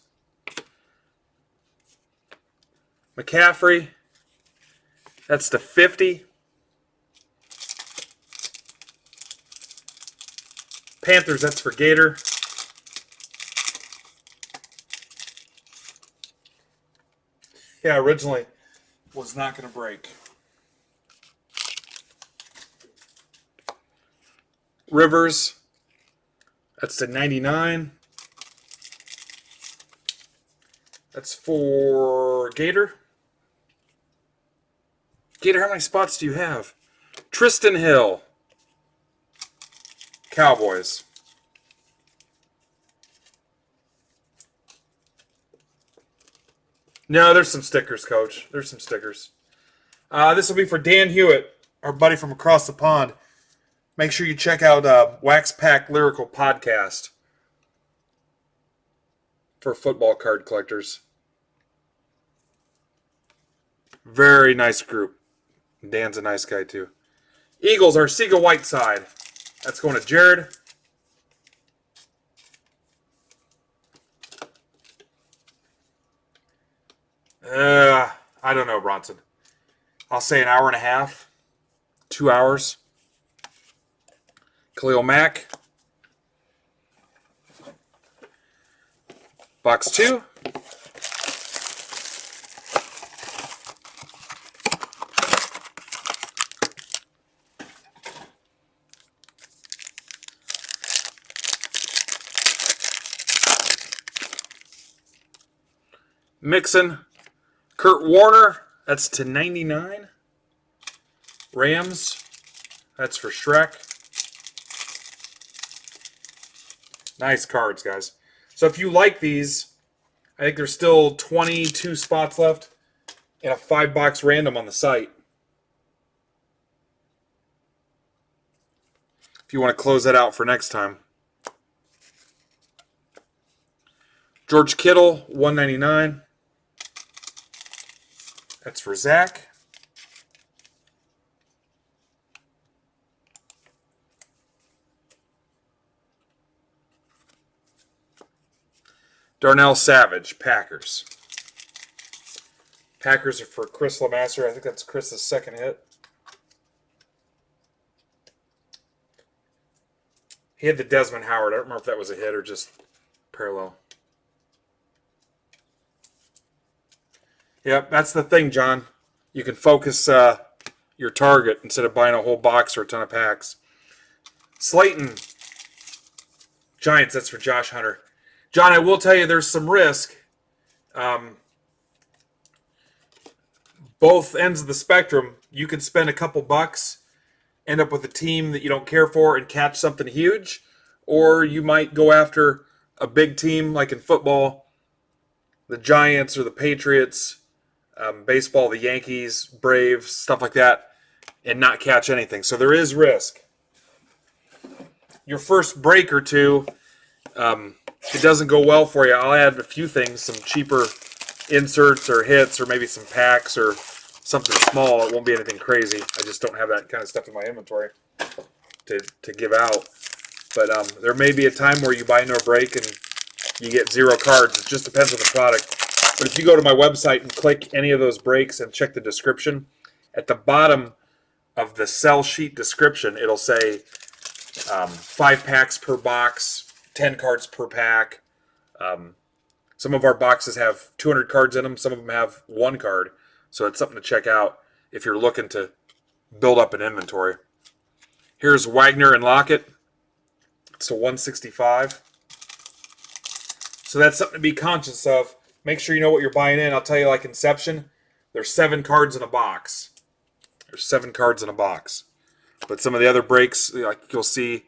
McCaffrey. That's to 50. Panthers, that's for Gator. Yeah, originally was not going to break. Rivers, that's to 99. That's for Gator. Gator, how many spots do you have? Tristan Hill. Cowboys. No, there's some stickers, Coach. There's some stickers. This will be for Dan Hewitt, our buddy from across the pond. Make sure you check out Wax Pack Lyrical Podcast for football card collectors. Very nice group. Dan's a nice guy, too. Eagles, Arcega Whiteside. That's going to Jared. I don't know, Bronson. I'll say an hour and a half. 2 hours. Khalil Mack. Box 2. Mixon, Kurt Warner, that's to 99. Rams, that's for Shrek. Nice cards, guys. So if you like these, I think there's still 22 spots left in a 5-box random on the site. If you want to close that out for next time. George Kittle, 199. That's for Zach. Darnell Savage, Packers. Packers are for Chris Lamaster. I think that's Chris's second hit. He had the Desmond Howard. I don't remember if that was a hit or just parallel. Yep, that's the thing, John. You can focus your target instead of buying a whole box or a ton of packs. Slayton, Giants, that's for Josh Hunter. John, I will tell you there's some risk. Both ends of the spectrum, you could spend a couple bucks, end up with a team that you don't care for and catch something huge, or you might go after a big team like in football, the Giants or the Patriots, baseball, the Yankees, Braves, stuff like that, and not catch anything. So there is risk. Your first break or two, if it doesn't go well for you, I'll add a few things, some cheaper inserts or hits or maybe some packs or something small. It won't be anything crazy. I just don't have that kind of stuff in my inventory to give out. But there may be a time where you buy no break and you get 0 cards. It just depends on the product. But if you go to my website and click any of those breaks and check the description, at the bottom of the sell sheet description, it'll say 5 packs per box, 10 cards per pack. Some of our boxes have 200 cards in them. Some of them have 1 card. So it's something to check out if you're looking to build up an inventory. Here's Wagner and Lockett. It's a 165. So that's something to be conscious of. Make sure you know what you're buying in. I'll tell you, like Inception, there's 7 cards in a box. There's 7 cards in a box. But some of the other breaks, like you'll see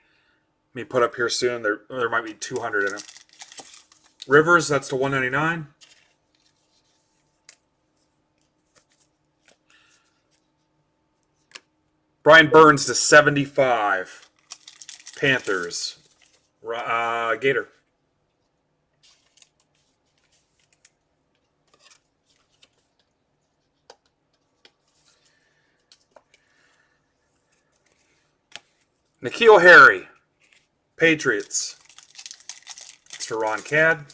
me put up here soon, there might be 200 in it. Rivers, that's to 199. Brian Burns to 75. Panthers. Gator. N'Keal Harry. Patriots. It's for Ron Cad.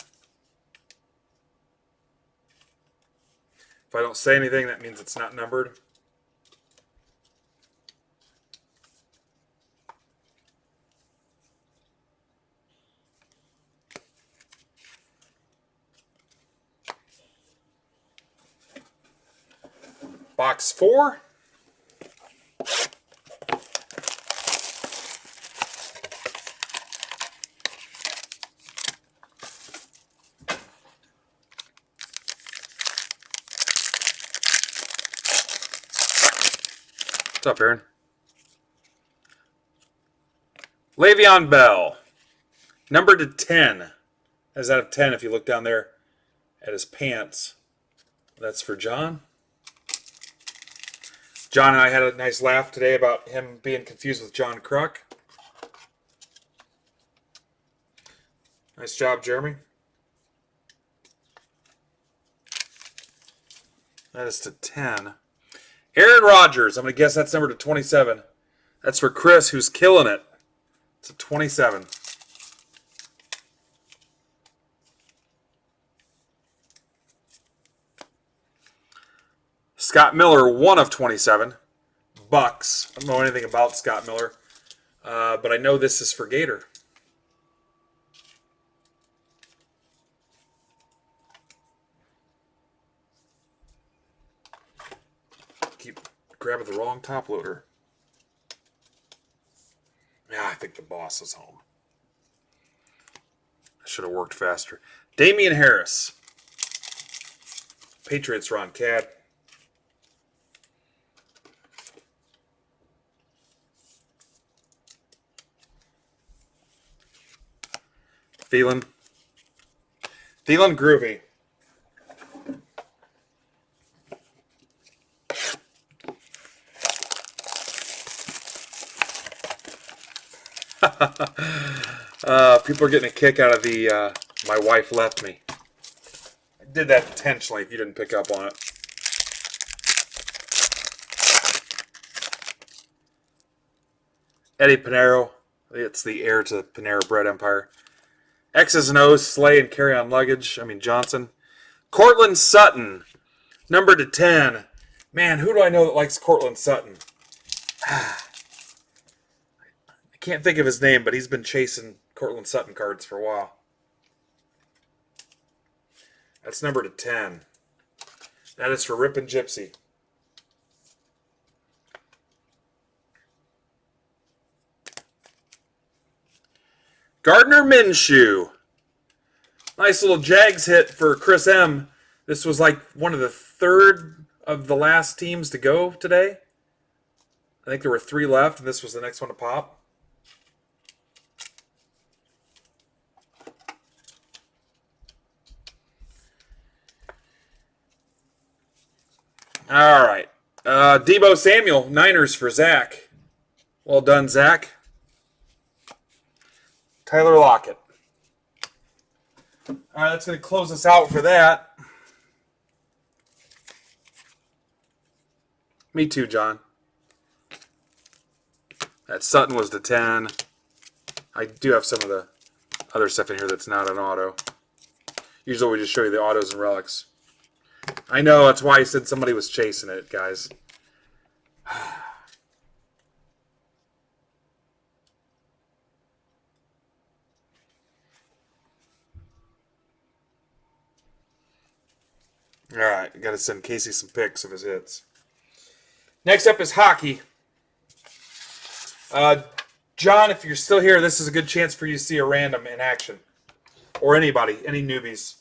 If I don't say anything, that means it's not numbered. Box 4. What's up, Aaron? Le'Veon Bell. Numbered to 10. As out of 10 if you look down there at his pants. That's for John. John and I had a nice laugh today about him being confused with John Kruk. Nice job, Jeremy. That is to 10. Aaron Rodgers. I'm going to guess that's number to 27. That's for Chris, who's killing it. It's a 27. Scott Miller, 1 of 27. Bucks. I don't know anything about Scott Miller, but I know this is for Gator. keep grabbing the wrong top loader. Yeah, I think the boss is home. I should have worked faster. Damian Harris. Patriots Ron Cad. Thielen Groovy. People are getting a kick out of the my wife left me. I did that intentionally if you didn't pick up on it. Eddie Pinero. It's the heir to the Panera Bread Empire. X's and O's, Slay and Carry On Luggage. Johnson. Cortland Sutton. Number to 10. Man, who do I know that likes Cortland Sutton? I can't think of his name, but he's been chasing Cortland Sutton cards for a while. That's number to 10. That is for Rip and Gypsy. Gardner Minshew. Nice little Jags hit for Chris M. This was like one of the third of the last teams to go today. I think there were 3 left, and this was the next one to pop. All right. Deebo Samuel, Niners for Zach. Well done, Zach. Tyler Lockett. All right, that's going to close us out for that. Me too, John. That Sutton was the 10. I do have some of the other stuff in here that's not an auto. Usually we just show you the autos and relics. I know, that's why I said somebody was chasing it, guys. All right, I got to send Casey some pics of his hits. Next up is hockey. John, if you're still here, this is a good chance for you to see a random in action. Or anybody, any newbies.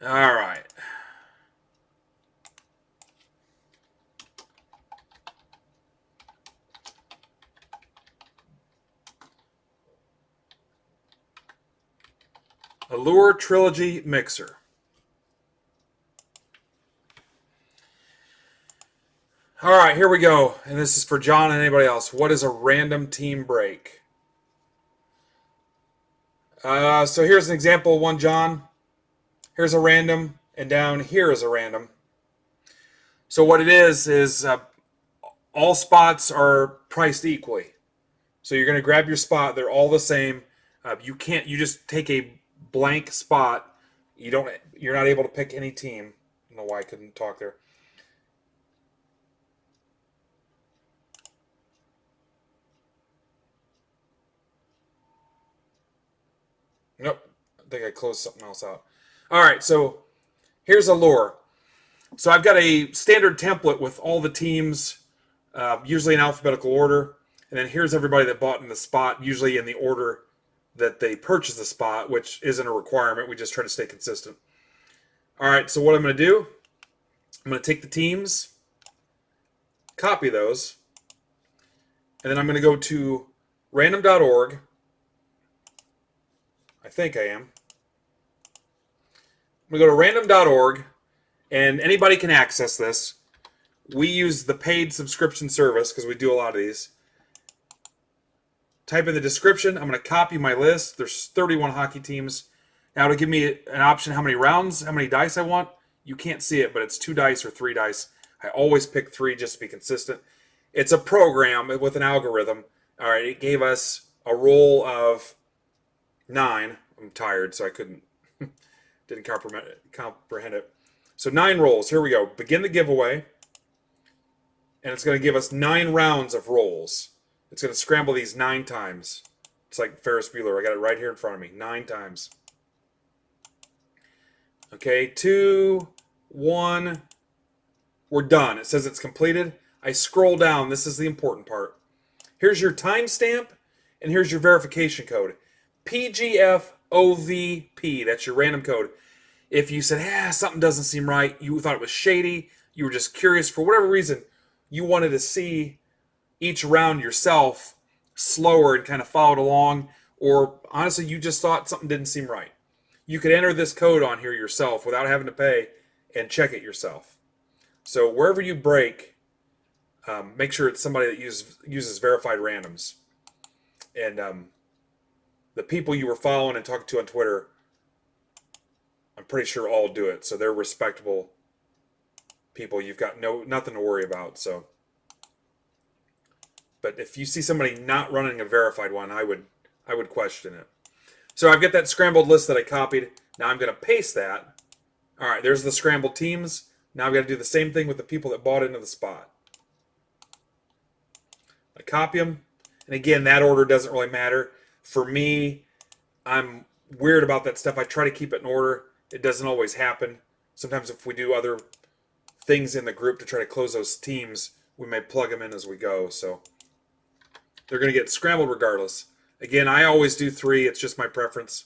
All right. Allure Trilogy Mixer. All right, here we go. And this is for John and anybody else. What is a random team break? So here's an example of one, John. Here's a random, and down here is a random. So what it is all spots are priced equally. So you're going to grab your spot. They're all the same. You just take a blank spot. You're not able to pick any team. I don't know why I couldn't talk there. Nope. I think I closed something else out. All right, so here's Allure. So I've got a standard template with all the teams, usually in alphabetical order. And then here's everybody that bought in the spot, usually in the order that they purchased the spot, which isn't a requirement. We just try to stay consistent. All right, so what I'm going to do, I'm going to take the teams, copy those, and then I'm going to go to random.org. I think I am. I'm going to go to random.org, and anybody can access this. We use the paid subscription service because we do a lot of these. Type in the description. I'm going to copy my list. There's 31 hockey teams. Now to give me an option how many rounds, how many dice I want. You can't see it, but it's 2 dice or 3 dice. I always pick 3 just to be consistent. It's a program with an algorithm. All right, it gave us a roll of 9. I'm tired, so I didn't comprehend it. So 9 rolls. Here we go. Begin the giveaway. And it's going to give us 9 rounds of rolls. It's going to scramble these 9 times. It's like Ferris Bueller. I got it right here in front of me. 9 times. Okay, 2, 1. We're done. It says it's completed. I scroll down. This is the important part. Here's your timestamp, and here's your verification code. PGFOVP. That's your random code. If you said, something doesn't seem right, you thought it was shady, you were just curious for whatever reason, you wanted to see each round yourself slower and kind of followed along, or honestly, you just thought something didn't seem right. You could enter this code on here yourself without having to pay and check it yourself. So wherever you break, make sure it's somebody that uses verified randoms. And the people you were following and talking to on Twitter, I'm pretty sure all do it. So they're respectable people. You've got nothing to worry about. So, but if you see somebody not running a verified one, I would question it. So I've got that scrambled list that I copied. Now I'm going to paste that. All right, there's the scrambled teams. Now I've got to do the same thing with the people that bought into the spot. I copy them. And again, that order doesn't really matter. For me, I'm weird about that stuff. I try to keep it in order. It doesn't always happen. Sometimes if we do other things in the group to try to close those teams, we may plug them in as we go. So they're going to get scrambled regardless. Again, I always do 3. It's just my preference.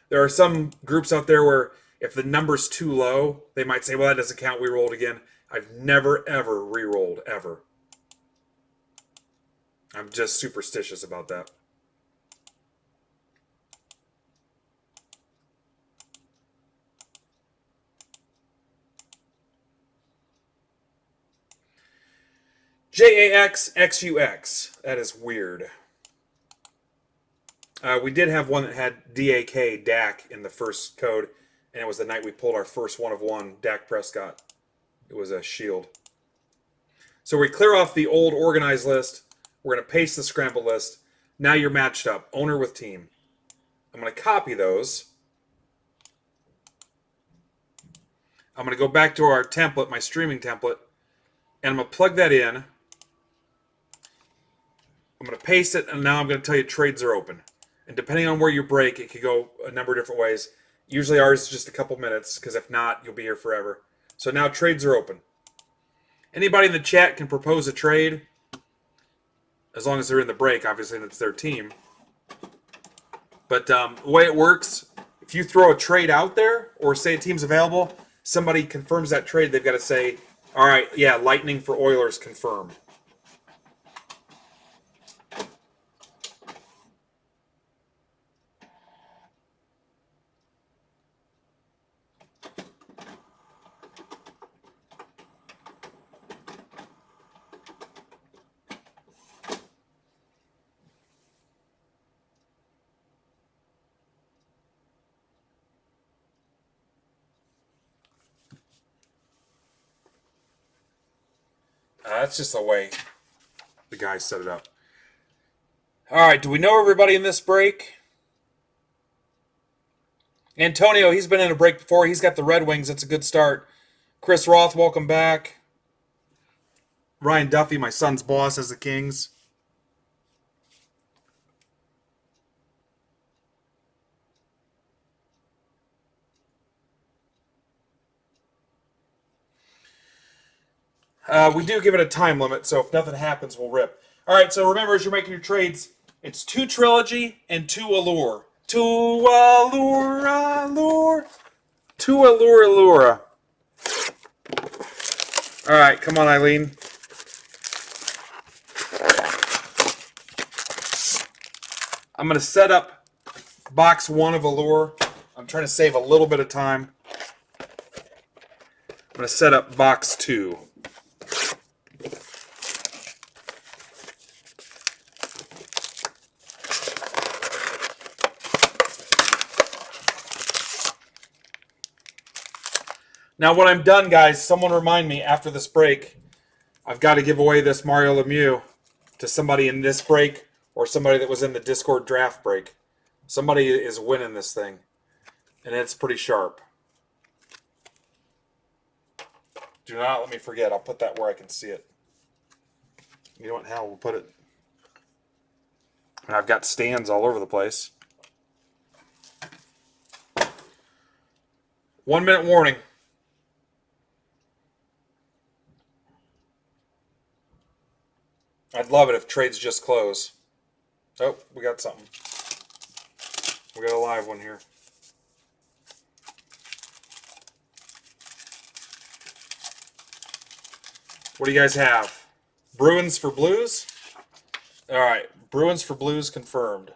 There are some groups out there where if the number's too low, they might say, well, that doesn't count. We rolled again. I've never, ever re-rolled, ever. I'm just superstitious about that. JAXXUX. That is weird. We did have one that had DAK, Dak, in the first code, and it was the night we pulled our first 1 of 1, Dak Prescott. It was a shield. So we clear off the old organized list. We're going to paste the scramble list. Now you're matched up, owner with team. I'm going to copy those. I'm going to go back to our template, my streaming template, and I'm going to plug that in. I'm going to paste it, and now I'm going to tell you trades are open. And depending on where you break, it could go a number of different ways. Usually ours is just a couple minutes, because if not, you'll be here forever. So now trades are open. Anybody in the chat can propose a trade, as long as they're in the break. Obviously, that's their team. But the way it works, if you throw a trade out there, or say a team's available, somebody confirms that trade, they've got to say, all right, yeah, Lightning for Oilers confirmed. That's just the way the guys set it up. All right, do we know everybody in this break? Antonio, he's been in a break before. He's got the Red Wings. That's a good start. Chris Roth, welcome back. Ryan Duffy, my son's boss, has the Kings. We do give it a time limit, so if nothing happens, we'll rip. All right, so remember, as you're making your trades, it's 2 Trilogy and 2 Allure. 2 Allure, Allure. 2 Allure, Allure. All right, come on, Eileen. I'm going to set up box 1 of Allure. I'm trying to save a little bit of time. I'm going to set up box 2. Now, when I'm done, guys, someone remind me after this break, I've got to give away this Mario Lemieux to somebody in this break or somebody that was in the Discord draft break. Somebody is winning this thing, and it's pretty sharp. Do not let me forget. I'll put that where I can see it. You know what? Hell, we'll put it. And I've got stands all over the place. 1 minute warning. I'd love it if trades just close. Oh, we got something. We got a live one here. What do you guys have? Bruins for Blues? All right, Bruins for Blues confirmed.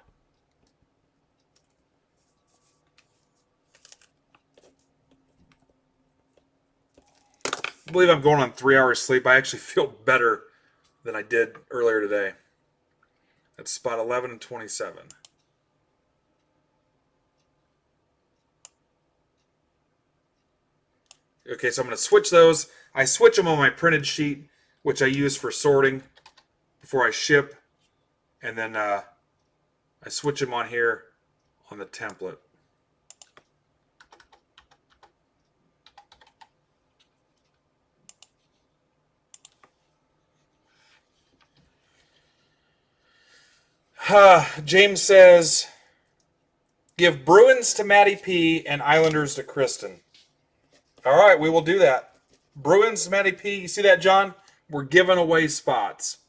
I believe I'm going on 3 hours sleep. I actually feel better than I did earlier today. That's spot 11 and 27. Okay, so I'm going to switch those. I switch them on my printed sheet, which I use for sorting before I ship. And then I switch them on here on the template. James says, give Bruins to Matty P and Islanders to Kristen. All right, we will do that. Bruins to Matty P. You see that, John? We're giving away spots.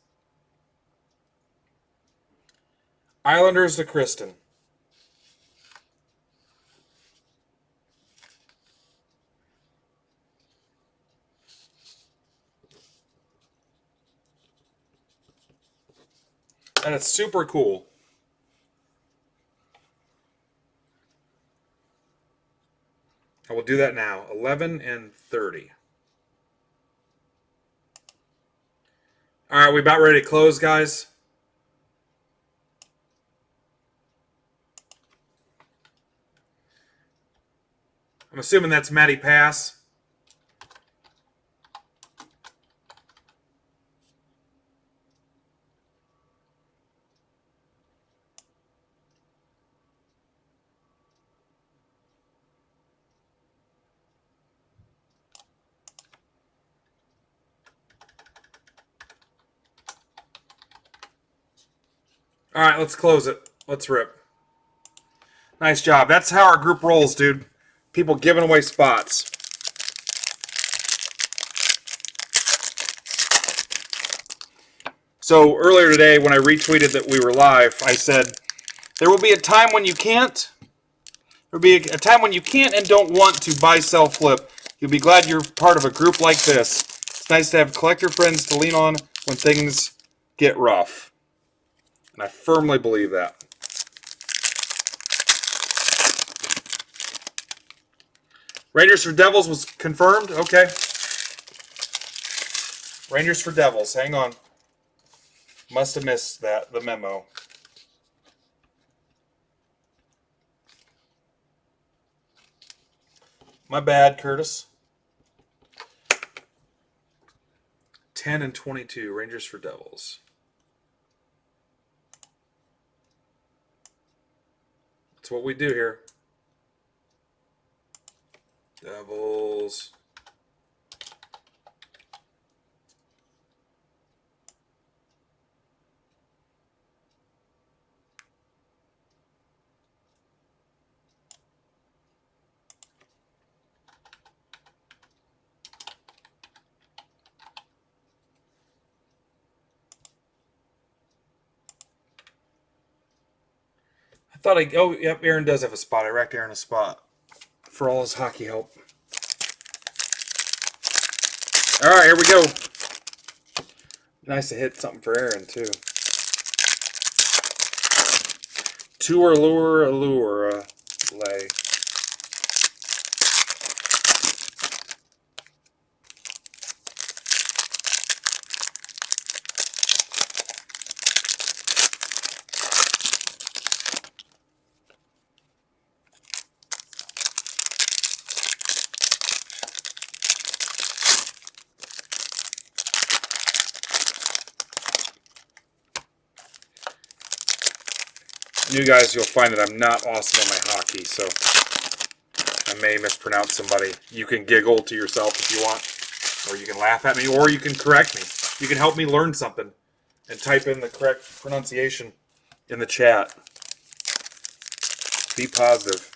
Islanders to Kristen. And it's super cool. I will do that now. 11 and 30. All right, we about ready to close, guys? I'm assuming that's Matty Pass. All right, let's close it. Let's rip. Nice job. That's how our group rolls, dude. People giving away spots. So earlier today, when I retweeted that we were live, I said, there will be a time when you can't. There will be a time when you can't and don't want to buy, sell, flip. You'll be glad you're part of a group like this. It's nice to have collector friends to lean on when things get rough. And I firmly believe that. Rangers for Devils was confirmed? Okay. Rangers for Devils. Hang on. Must have missed that, the memo. My bad, Curtis. 10 and 22. Rangers for Devils. That's what we do here. Devils. I thought oh, yep, Aaron does have a spot. I racked Aaron a spot for all his hockey help. All right, here we go. Nice to hit something for Aaron, too. Tour, allure, lay. You guys, you'll find that I'm not awesome on my hockey, so I may mispronounce somebody. You can giggle to yourself if you want, or you can laugh at me, or you can correct me. You can help me learn something and type in the correct pronunciation in the chat. Be positive.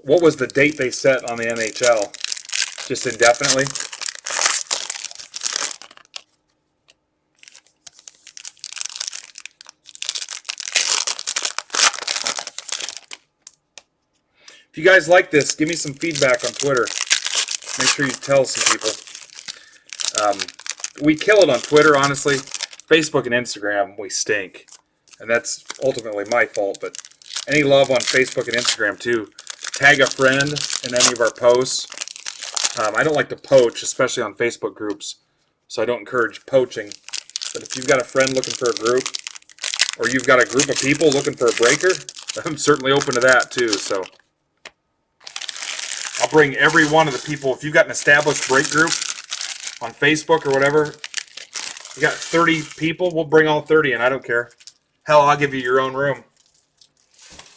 What was the date they set on the NHL? Just indefinitely? If you guys like this, give me some feedback on Twitter. Make sure you tell some people. We kill it on Twitter, honestly. Facebook and Instagram, we stink. And that's ultimately my fault, but any love on Facebook and Instagram, too. Tag a friend in any of our posts. I don't like to poach, especially on Facebook groups, so I don't encourage poaching. But if you've got a friend looking for a group, or you've got a group of people looking for a breaker, I'm certainly open to that, too. So I'll bring every one of the people. If you've got an established break group on Facebook or whatever, you got 30 people, we'll bring all 30 in. I don't care. Hell, I'll give you your own room.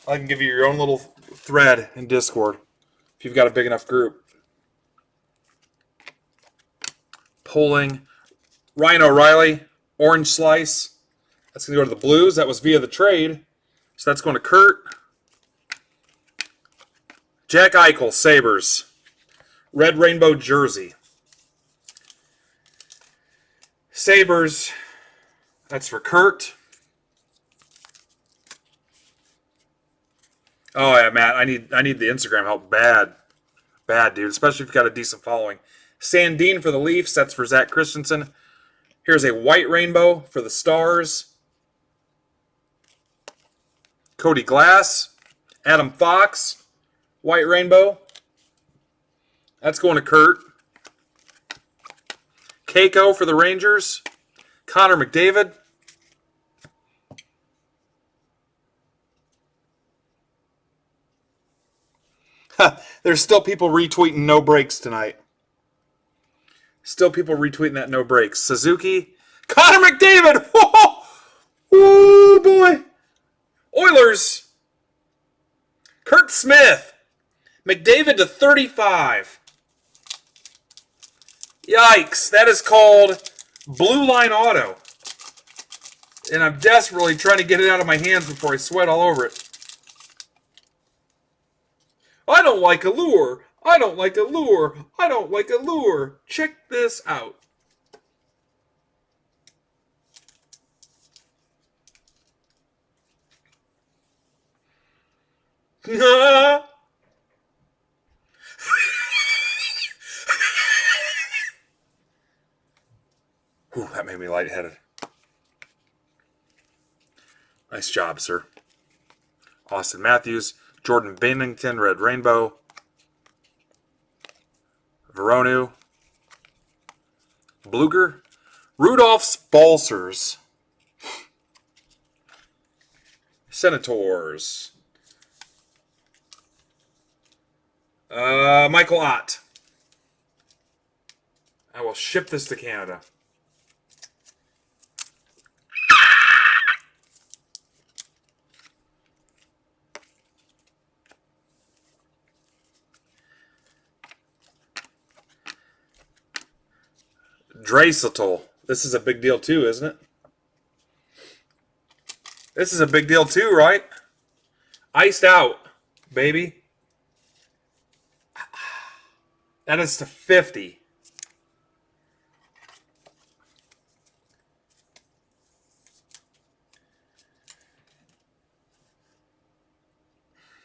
I can give you your own little thread in Discord if you've got a big enough group. Polling. Ryan O'Reilly, orange slice. That's going to go to the Blues. That was via the trade. So that's going to Kurt. Jack Eichel, Sabres. Red Rainbow jersey. Sabres. That's for Kurt. Oh yeah, Matt, I need the Instagram help bad, dude. Especially if you've got a decent following. Sandine for the Leafs. That's for Zach Christensen. Here's a white rainbow for the Stars. Cody Glass, Adam Fox, white rainbow. That's going to Kurt. Keiko for the Rangers. Connor McDavid. There's still people retweeting no breaks tonight. Still people retweeting that no breaks. Suzuki. Connor McDavid. Oh boy. Oilers. Kurt Smith. McDavid to 35. Yikes. That is called Blue Line Auto. And I'm desperately trying to get it out of my hands before I sweat all over it. I don't like Allure. I don't like Allure. I don't like Allure. Check this out. Ooh, that made me lightheaded. Nice job, sir. Austin Matthews. Jordan Bennington, Red Rainbow. Veronu. Bluger. Rudolph Spalsers. Senators. Michael Ott. I will ship this to Canada. Draisaitl. This is a big deal too, isn't it? This is a big deal too, right? Iced out, baby. That is to 50.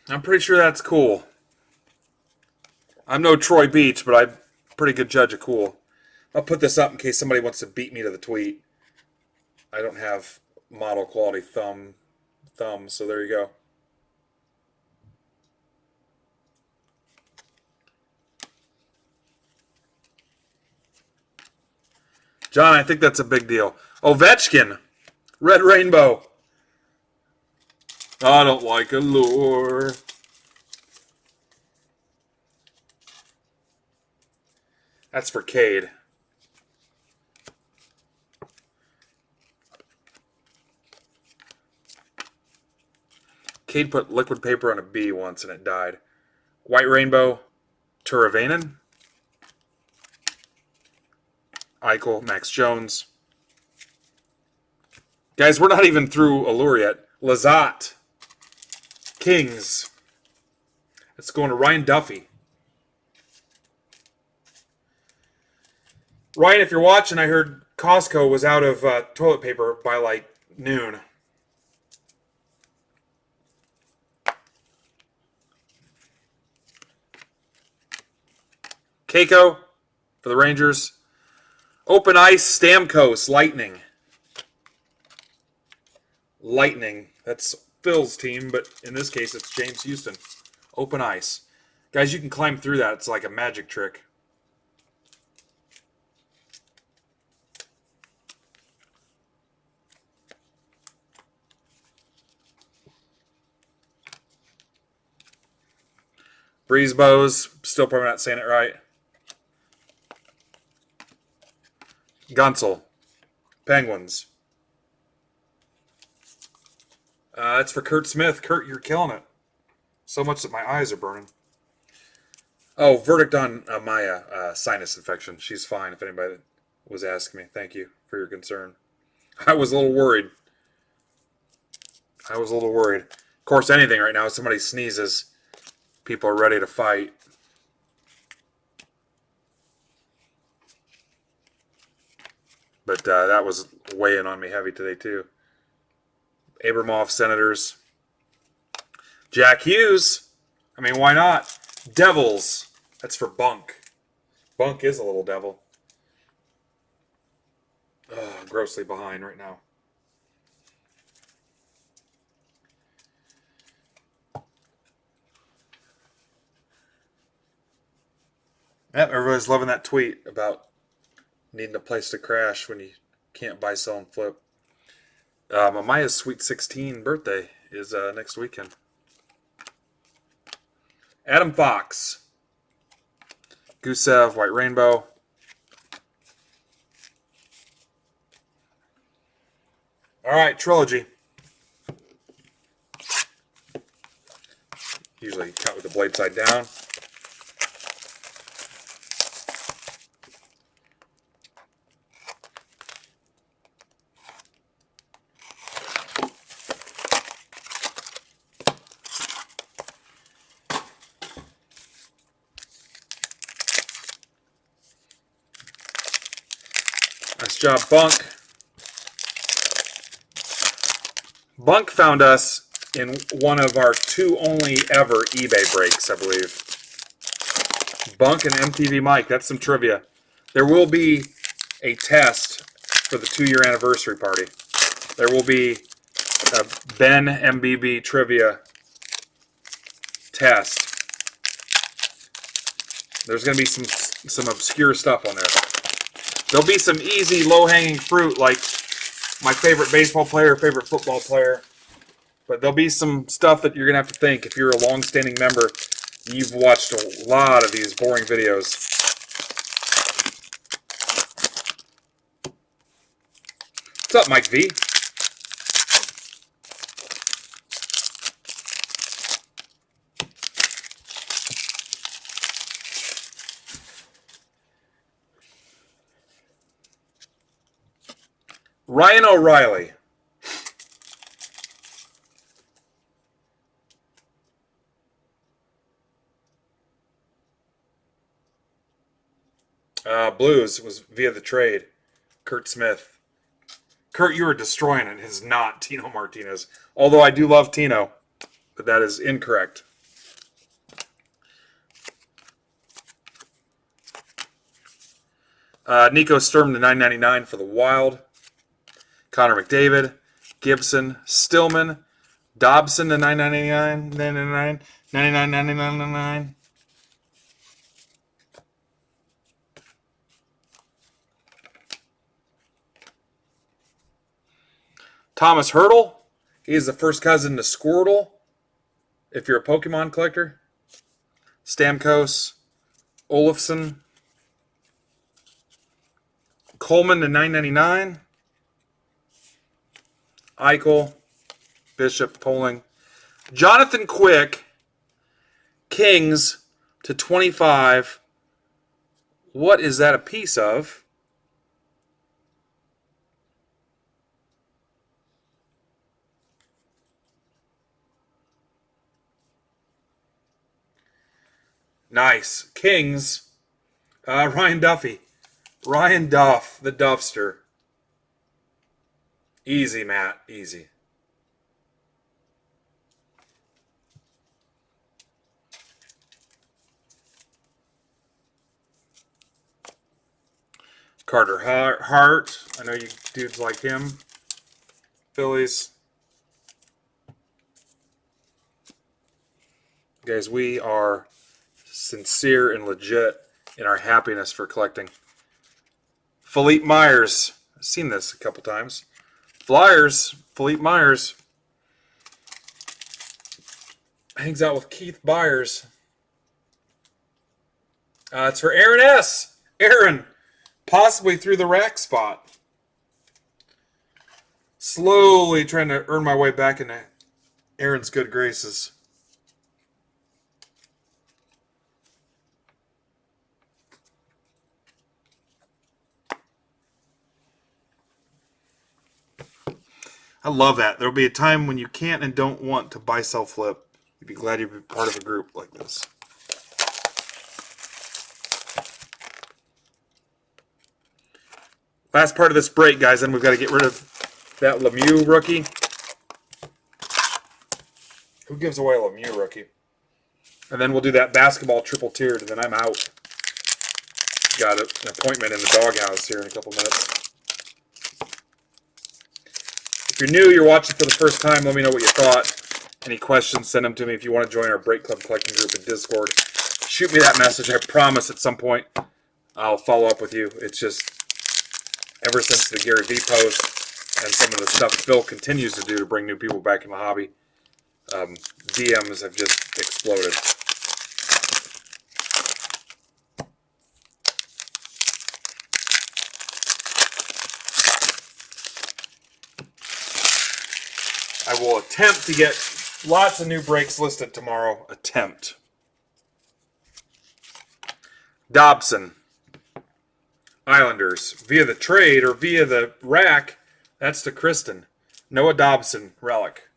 I'm pretty sure that's cool. I'm no Troy Beach, but I'm a pretty good judge of cool. I'll put this up in case somebody wants to beat me to the tweet. I don't have model quality thumb, so there you go. John, I think that's a big deal. Ovechkin, Red Rainbow. I don't like Allure. That's for Cade. Cade put liquid paper on a bee once and it died. White Rainbow, Turavainen. Eichel, Max Jones. Guys, we're not even through Allure yet. Lazat. Kings. It's going to Ryan Duffy. Ryan, if you're watching, I heard Costco was out of toilet paper by like noon. Keiko for the Rangers. Open Ice, Stamkos, Lightning. Lightning. That's Phil's team, but in this case, it's James Houston. Open Ice. Guys, you can climb through that. It's like a magic trick. Breeze Bows. Still probably not saying it right. Gunsel. Penguins. That's for Kurt Smith. Kurt, you're killing it. So much that my eyes are burning. Oh, verdict on Maya, sinus infection. She's fine, if anybody was asking me. Thank you for your concern. I was a little worried. Of course, anything right now, if somebody sneezes, people are ready to fight. But that was weighing on me heavy today, too. Abramoff, Senators. Jack Hughes. I mean, why not? Devils. That's for Bunk. Bunk is a little devil. Grossly behind right now. Yep, everybody's loving that tweet about needing a place to crash when you can't buy, sell, and flip. Amaya's Sweet 16 birthday is next weekend. Adam Fox. Gusev, White Rainbow. All right, Trilogy. Usually cut with the blade side down. Nice job, Bunk. Bunk found us in one of our 2 only ever eBay breaks, I believe. Bunk and MTV Mike. That's some trivia. There will be a test for the 2-year anniversary party. There will be a Ben MBB trivia test. There's going to be some obscure stuff on there. There'll be some easy, low-hanging fruit, like my favorite baseball player, favorite football player. But there'll be some stuff that you're going to have to think. If you're a long-standing member, you've watched a lot of these boring videos. What's up, Mike V? Ryan O'Reilly. Blues was via the trade. Kurt Smith. Kurt, you were destroying it. It is not Tino Martinez. Although I do love Tino. But that is incorrect. Nico Sturm to $9.99 for the Wild. Connor McDavid. Gibson. Stillman. Dobson to $9.99. $99.99. Thomas Hurdle. He is the first cousin to Squirtle, if you're a Pokemon collector. Stamkos. Olafson. Coleman to 9.99. Eichel, Bishop, Poling. Jonathan Quick, Kings to 25. What is that a piece of? Nice. Kings. Ryan Duffy. Ryan Duff, the Duffster. Easy, Matt. Easy. Carter Hart. I know you dudes like him. Phillies. Guys, we are sincere and legit in our happiness for collecting. Philippe Myers. I've seen this a couple times. Flyers. Philippe Myers. Hangs out with Keith Byers. It's for Aaron S. Aaron. Possibly through the rack spot. Slowly trying to earn my way back into Aaron's good graces. I love that. There'll be a time when you can't and don't want to buy, sell, flip. You'd be glad you'd be part of a group like this. Last part of this break, guys, then we've got to get rid of that Lemieux rookie. Who gives away a Lemieux rookie? And then we'll do that basketball triple tiered, and then I'm out. Got an appointment in the doghouse here in a couple minutes. If you're new, you're watching for the first time, let me know what you thought. Any questions, send them to me. If you want to join our Break Club collecting group in Discord, shoot me that message. I promise at some point I'll follow up with you. It's just ever since the Gary V post and some of the stuff Phil continues to do to bring new people back in the hobby, DMs have just exploded. I will attempt to get lots of new breaks listed tomorrow. Attempt. Dobson. Islanders. Via the trade or via the rack, that's to Kristen. Noah Dobson, relic.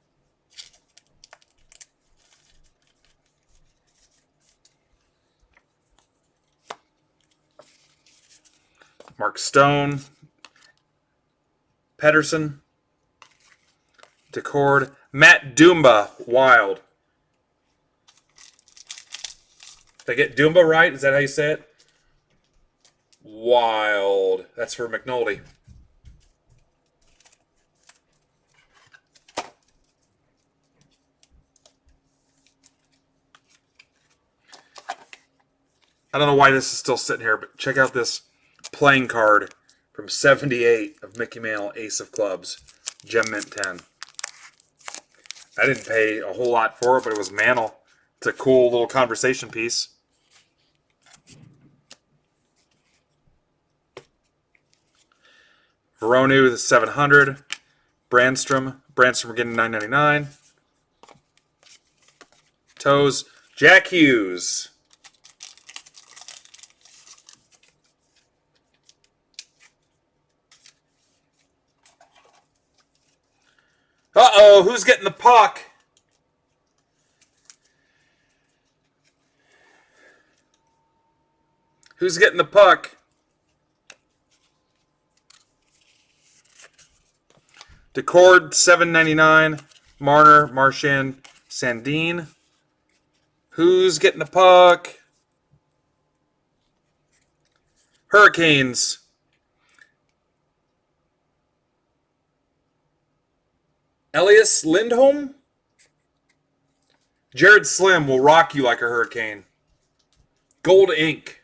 Mark Stone. Pedersen. Decord. Matt Dumba, Wild. Did I get Dumba right? Is that how you say it? Wild. That's for McNulty. I don't know why this is still sitting here, but check out this playing card from 78 of Mickey Mantle, Ace of Clubs. Gem Mint 10. I didn't pay a whole lot for it, but it was Mantle. It's a cool little conversation piece. Veronu, the 700. Brandstrom getting $9.99. Toes. Jack Hughes. Uh-oh, who's getting the puck? Who's getting the puck? Decord, $7.99. Marner, Marchand, Sandine. Who's getting the puck? Hurricanes. Elias Lindholm? Jared Slim will rock you like a hurricane. Gold ink.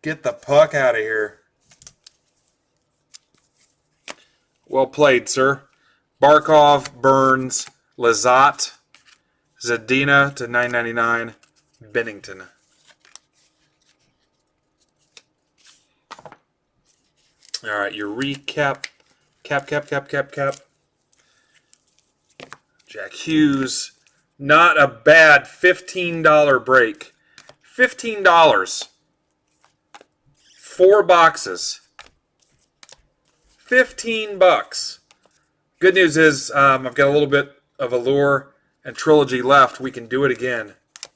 Get the puck out of here. Well played, sir. Barkov, Burns, Lazat, Zadina to $9.99. Bennington. All right, your recap. Cap. Jack Hughes. Not a bad $15 break. $15. 4 boxes. $15. Good news is I've got a little bit of Allure and Trilogy left. We can do it again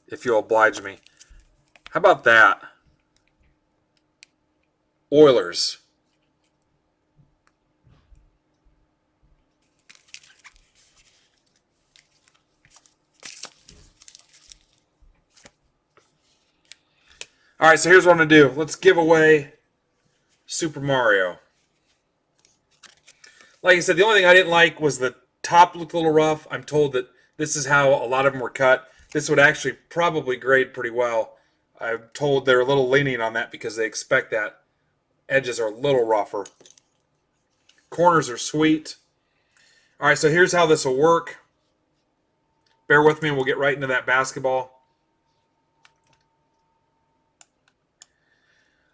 if you'll oblige me. How about that? Oilers. All right, so here's what I'm going to do. Let's give away Super Mario. Like I said, the only thing I didn't like was the top looked a little rough. I'm told that this is how a lot of them were cut. This would actually probably grade pretty well. I'm told they're a little lenient on that because they expect that. Edges are a little rougher. Corners are sweet. All right, so here's how this will work. Bear with me and we'll get right into that basketball.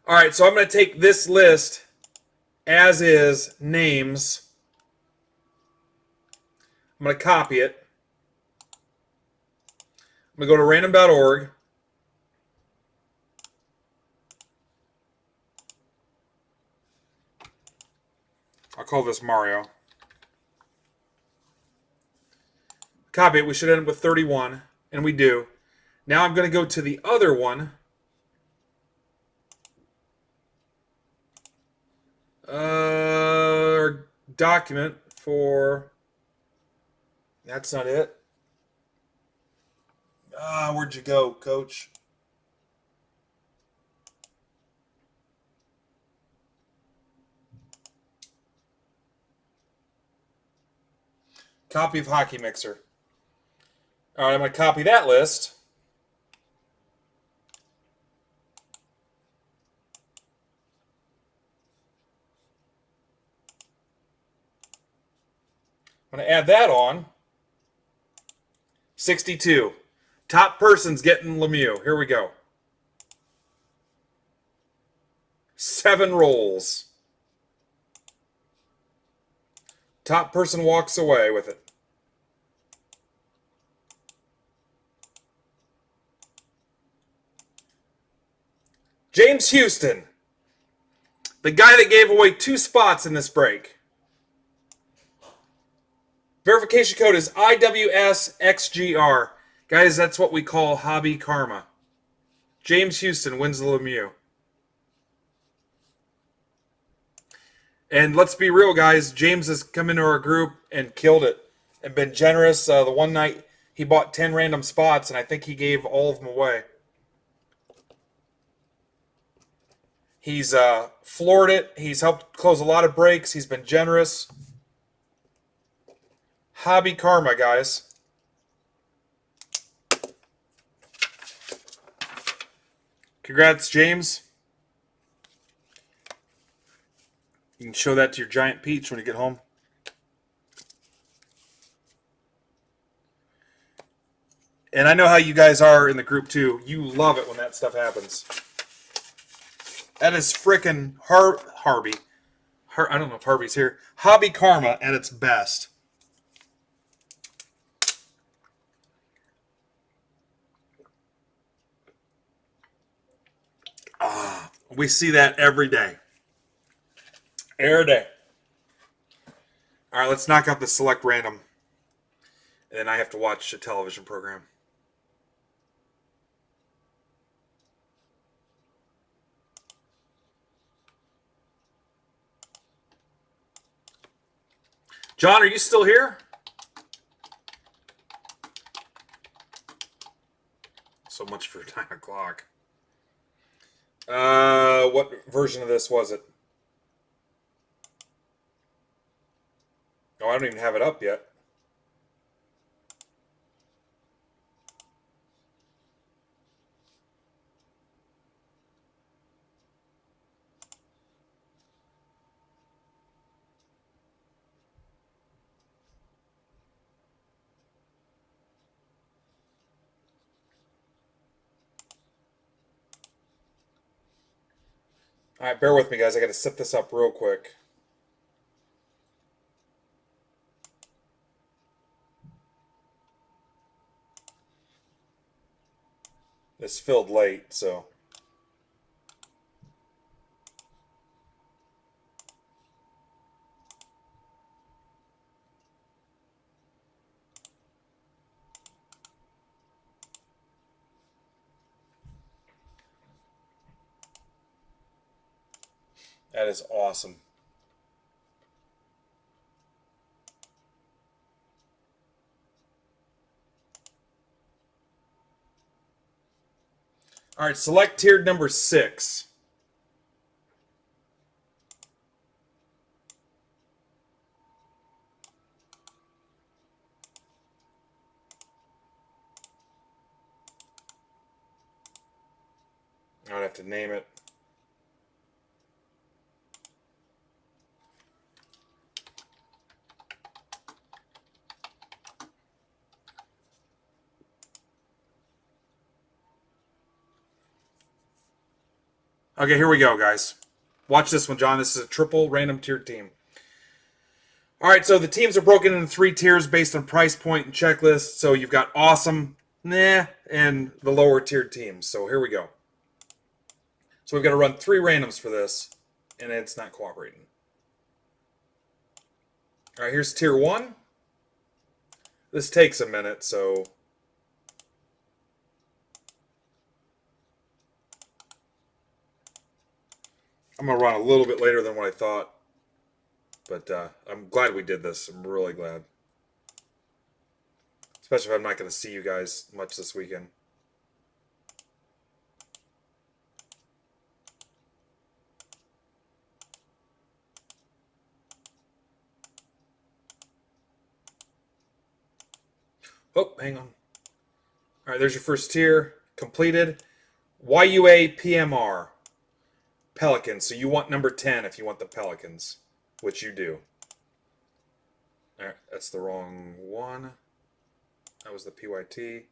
All right, so I'm going to take this list as is, names. I'm going to copy it. I'm going to go to random.org. I'll call this Mario. Copy it. We should end up with 31, and we do. Now I'm going to go to the other one. Document for... That's not it. Where'd you go, Coach? Copy of Hockey Mixer. All right, I'm going to copy that list. I'm going to add that on. 62. Top person's getting Lemieux. Here we go. 7 rolls. Top person walks away with it. James Houston. The guy that gave away 2 spots in this break. Verification code is IWSXGR. Guys, that's what we call hobby karma. James Houston wins the Lemieux. And let's be real, guys. James has come into our group and killed it and been generous. The one night he bought 10 random spots, and I think he gave all of them away. He's floored it. He's helped close a lot of breaks. He's been generous. Hobby karma, guys. Congrats, James. You can show that to your giant peach when you get home. And I know how you guys are in the group, too. You love it when that stuff happens. That is frickin' Harvey. I don't know if Harvey's here. Hobby karma at its best. We see that every day. Every day. All right, let's knock out the select random. And then I have to watch a television program. John, are you still here? So much for 9 o'clock. What version of this was it? Oh, I don't even have it up yet. All right, bear with me, guys. I got to set this up real quick. This filled late, so. That is awesome. All right, select tiered number 6. I don't have to name it. Okay, here we go, guys. Watch this one, John. This is a triple random tiered team. All right, so the teams are broken into 3 tiers based on price point and checklist. So you've got awesome, nah, and the lower tiered teams. So here we go. So we've got to run 3 randoms for this, and it's not cooperating. All right, here's tier 1. This takes a minute, so I'm going to run a little bit later than what I thought. But I'm glad we did this. I'm really glad. Especially if I'm not going to see you guys much this weekend. Oh, hang on. All right, there's your first tier. Completed. YUA PMR. Pelicans. So you want number 10 if you want the Pelicans, which you do. All right, that's the wrong one. That was the PYT.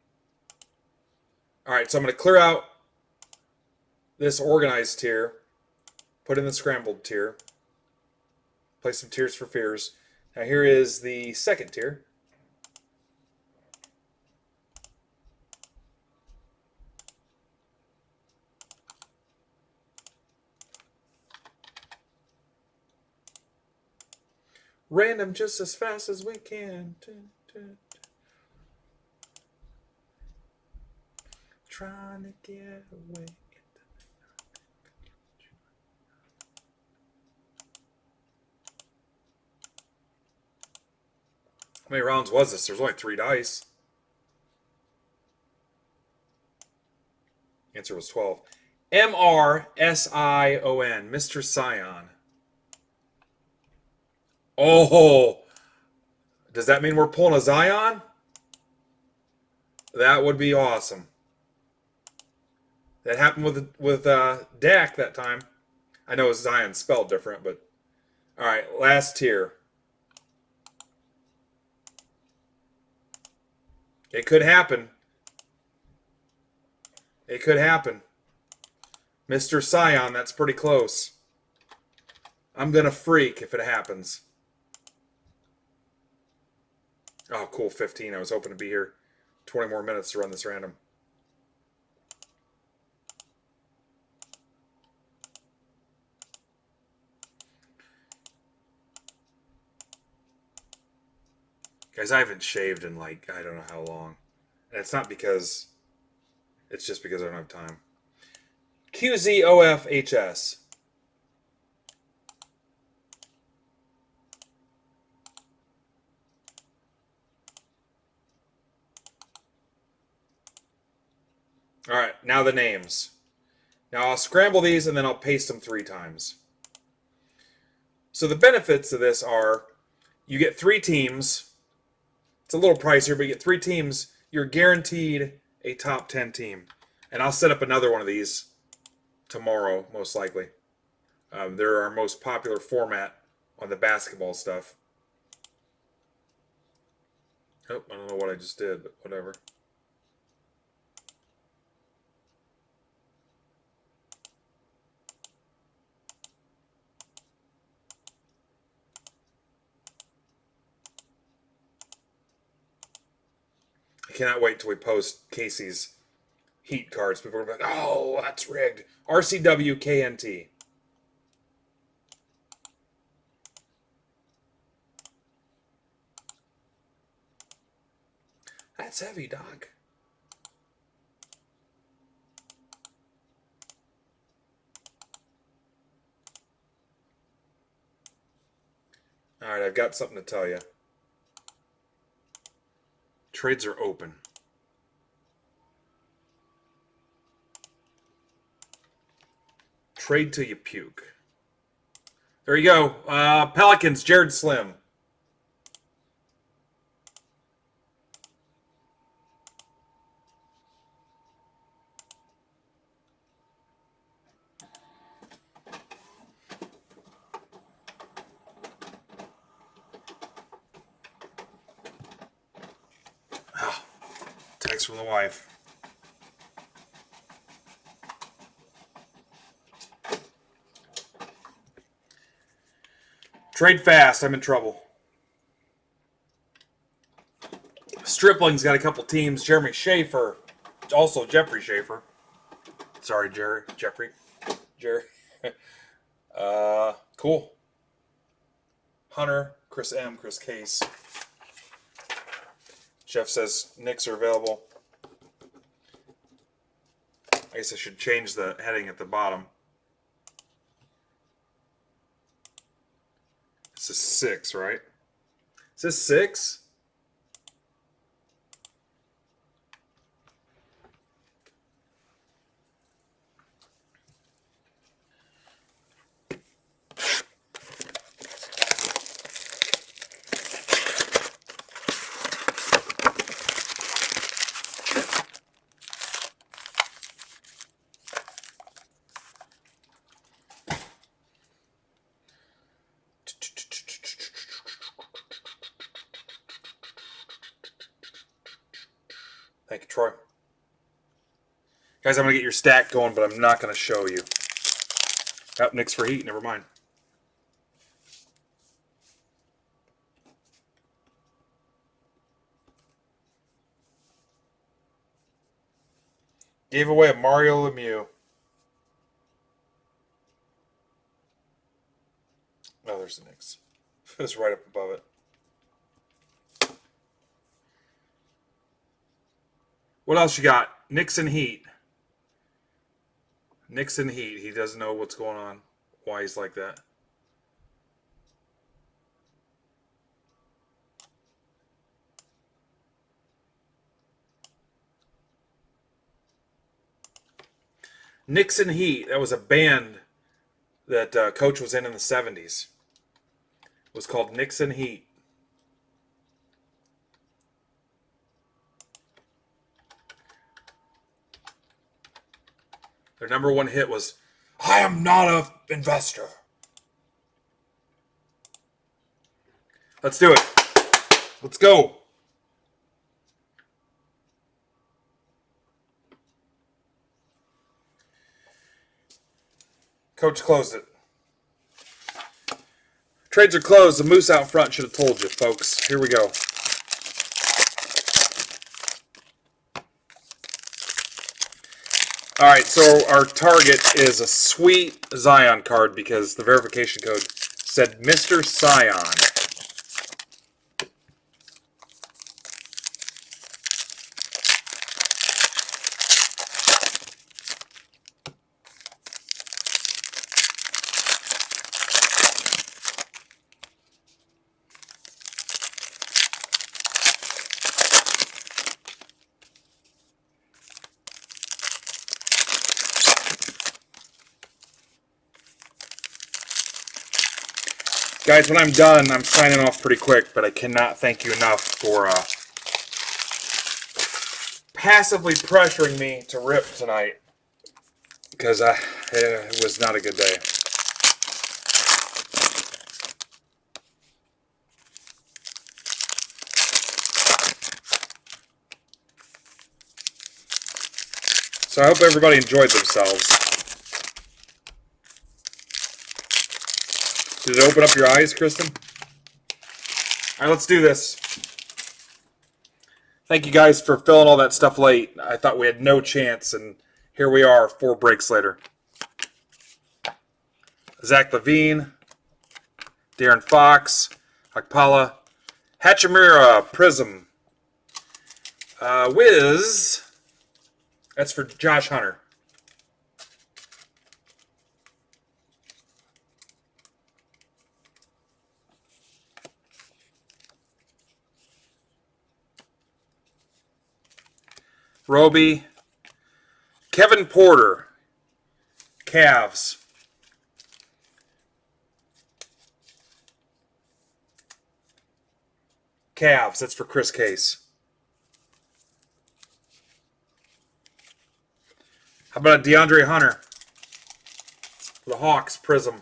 All right, so I'm going to clear out this organized tier, put in the scrambled tier, play some Tears for Fears. Now here is the second tier. Random just as fast as we can. Trying to get away. How many rounds was this? There's only 3 dice. Answer was 12. MRSION, Mr. Scion. Oh, does that mean we're pulling a Zion? That would be awesome. That happened with Dak that time. I know Zion spelled different, but all right. Last tier. It could happen. It could happen. Mr. Scion, that's pretty close. I'm gonna freak if it happens. Oh, cool. 15. I was hoping to be here 20 more minutes to run this random. Guys, I haven't shaved in like, I don't know how long. And it's not because, it's just because I don't have time. QZOFHS. All right, now the names. Now I'll scramble these and then I'll paste them 3 times. So the benefits of this are you get 3 teams. It's a little pricier, but you get 3 teams. You're guaranteed a top 10 team. And I'll set up another one of these tomorrow, most likely. They're our most popular format on the basketball stuff. Oh, I don't know what I just did, but whatever. cannot wait till we post Casey's Heat cards. People are like, oh, that's rigged. RCW KNT. That's heavy, dog. All right, I've got something to tell you. Trades are open. Trade till you puke. There you go. Pelicans, Jared Slim. Text from the wife. Trade fast. I'm in trouble. Stripling's got a couple teams. Jeremy Schaefer. Also Jeffrey Schaefer. Sorry, Jeffrey. Jerry. Cool. Hunter, Chris M, Chris Case. Jeff says Knicks are available. I guess I should change the heading at the bottom. This is 6, right? Is this 6? Thank you, Troy. Guys, I'm going to get your stack going, but I'm not going to show you. Oh, Knicks for Heat. Never mind. Gave away a Mario Lemieux. Oh, there's the Knicks. It's right up above it. What else you got? Knicks and Heat. Knicks and Heat. He doesn't know what's going on. Why he's like that. Knicks and Heat. That was a band that Coach was in the 70s. It was called Knicks and Heat. Their number one hit was, I am not an investor. Let's do it. Let's go. Coach closed it. Trades are closed. The moose out front should have told you, folks. Here we go. All right, so our target is a sweet Zion card because the verification code said Mr. Scion. Guys, when I'm done, I'm signing off pretty quick, but I cannot thank you enough for passively pressuring me to rip tonight, because it was not a good day. So I hope everybody enjoyed themselves. Did it open up your eyes, Kristen? All right, let's do this. Thank you guys for filling all that stuff late. I thought we had no chance, and here we are 4 breaks later. Zach Levine, Darren Fox, Akpala, Hachimura, Prism, Wiz. That's for Josh Hunter. Roby, Kevin Porter, Cavs. Cavs, that's for Chris Case. How about DeAndre Hunter? For the Hawks, Prism.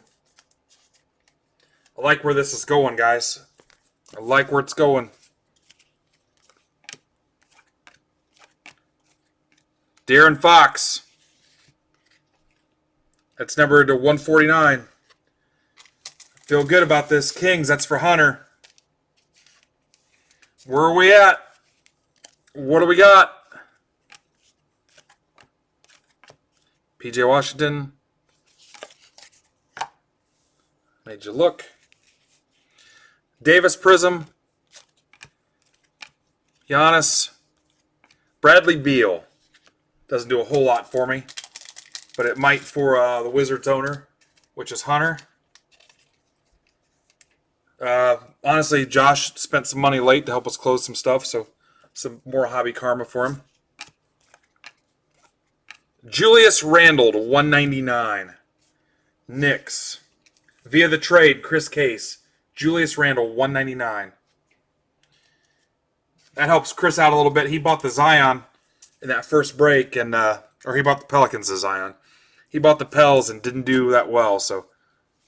I like where this is going, guys. I like where it's going. Darren Fox. That's numbered to 149. Feel good about this. Kings, that's for Hunter. Where are we at? What do we got? PJ Washington. Made you look. Davis Prism. Giannis. Bradley Beal. Doesn't do a whole lot for me, but it might for the Wizards owner, which is Hunter. Honestly, Josh spent some money late to help us close some stuff, so some more hobby karma for him. Julius Randle to 199. Knicks. Via the trade, Chris Case. Julius Randle, 199. That helps Chris out a little bit. He bought the Zion in that first break, and or he bought the Pelicans as Zion. He bought the Pels and didn't do that well, so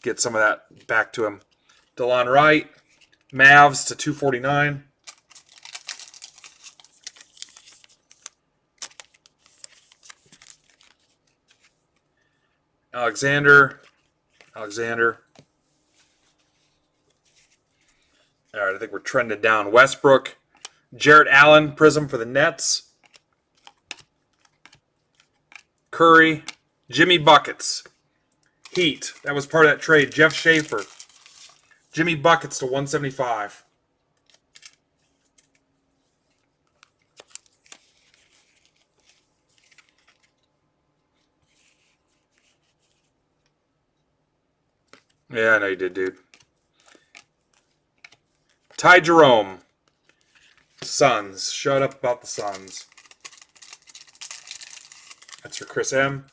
get some of that back to him. DeLon Wright, Mavs to 249. Alexander. All right, I think we're trending down. Westbrook, Jarrett Allen, Prism for the Nets. Curry, Jimmy Buckets, Heat. That was part of that trade. Jeff Schaefer, Jimmy Buckets to 175. Yeah, I know you did, dude. Ty Jerome, Suns. Shut up about the Suns. That's for Chris M.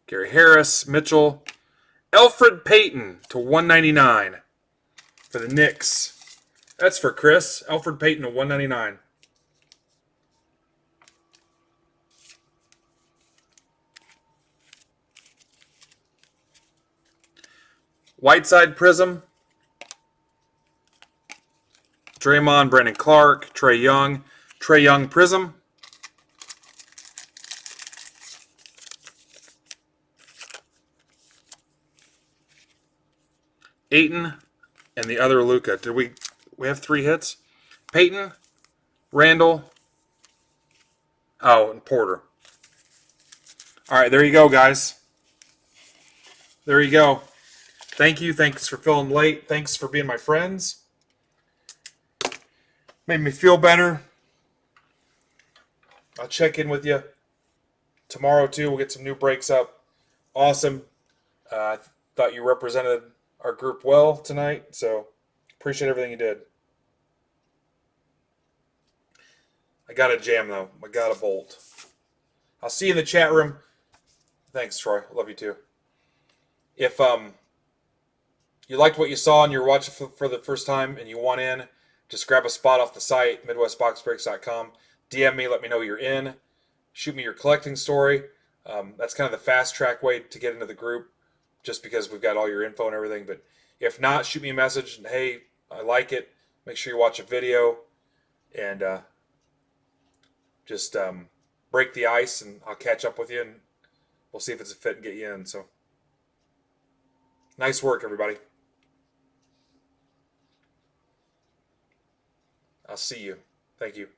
Gary Harris, Mitchell. Elfrid Payton to 199 for the Knicks. That's for Chris. Elfrid Payton to 199. Whiteside Prism. Draymond, Brandon Clark, Trae Young Prism. Ayton and the other Luka. Did we have 3 hits? Peyton, Randall, and Porter. All right, there you go, guys. There you go. Thank you. Thanks for filling late. Thanks for being my friends. Made me feel better. I'll check in with you tomorrow, too. We'll get some new breaks up. Awesome. I thought you represented our group well tonight, so appreciate everything you did. I got a jam, though. I got a bolt. I'll see you in the chat room. Thanks, Troy. Love you, too. If you liked what you saw and you're watching for the first time and you want in, just grab a spot off the site, MidwestBoxBreaks.com. DM me, let me know you're in. Shoot me your collecting story. That's kind of the fast track way to get into the group, just because we've got all your info and everything. But if not, shoot me a message and, hey, I like it. Make sure you watch a video and just break the ice, and I'll catch up with you, and we'll see if it's a fit and get you in. So, nice work, everybody. I'll see you. Thank you.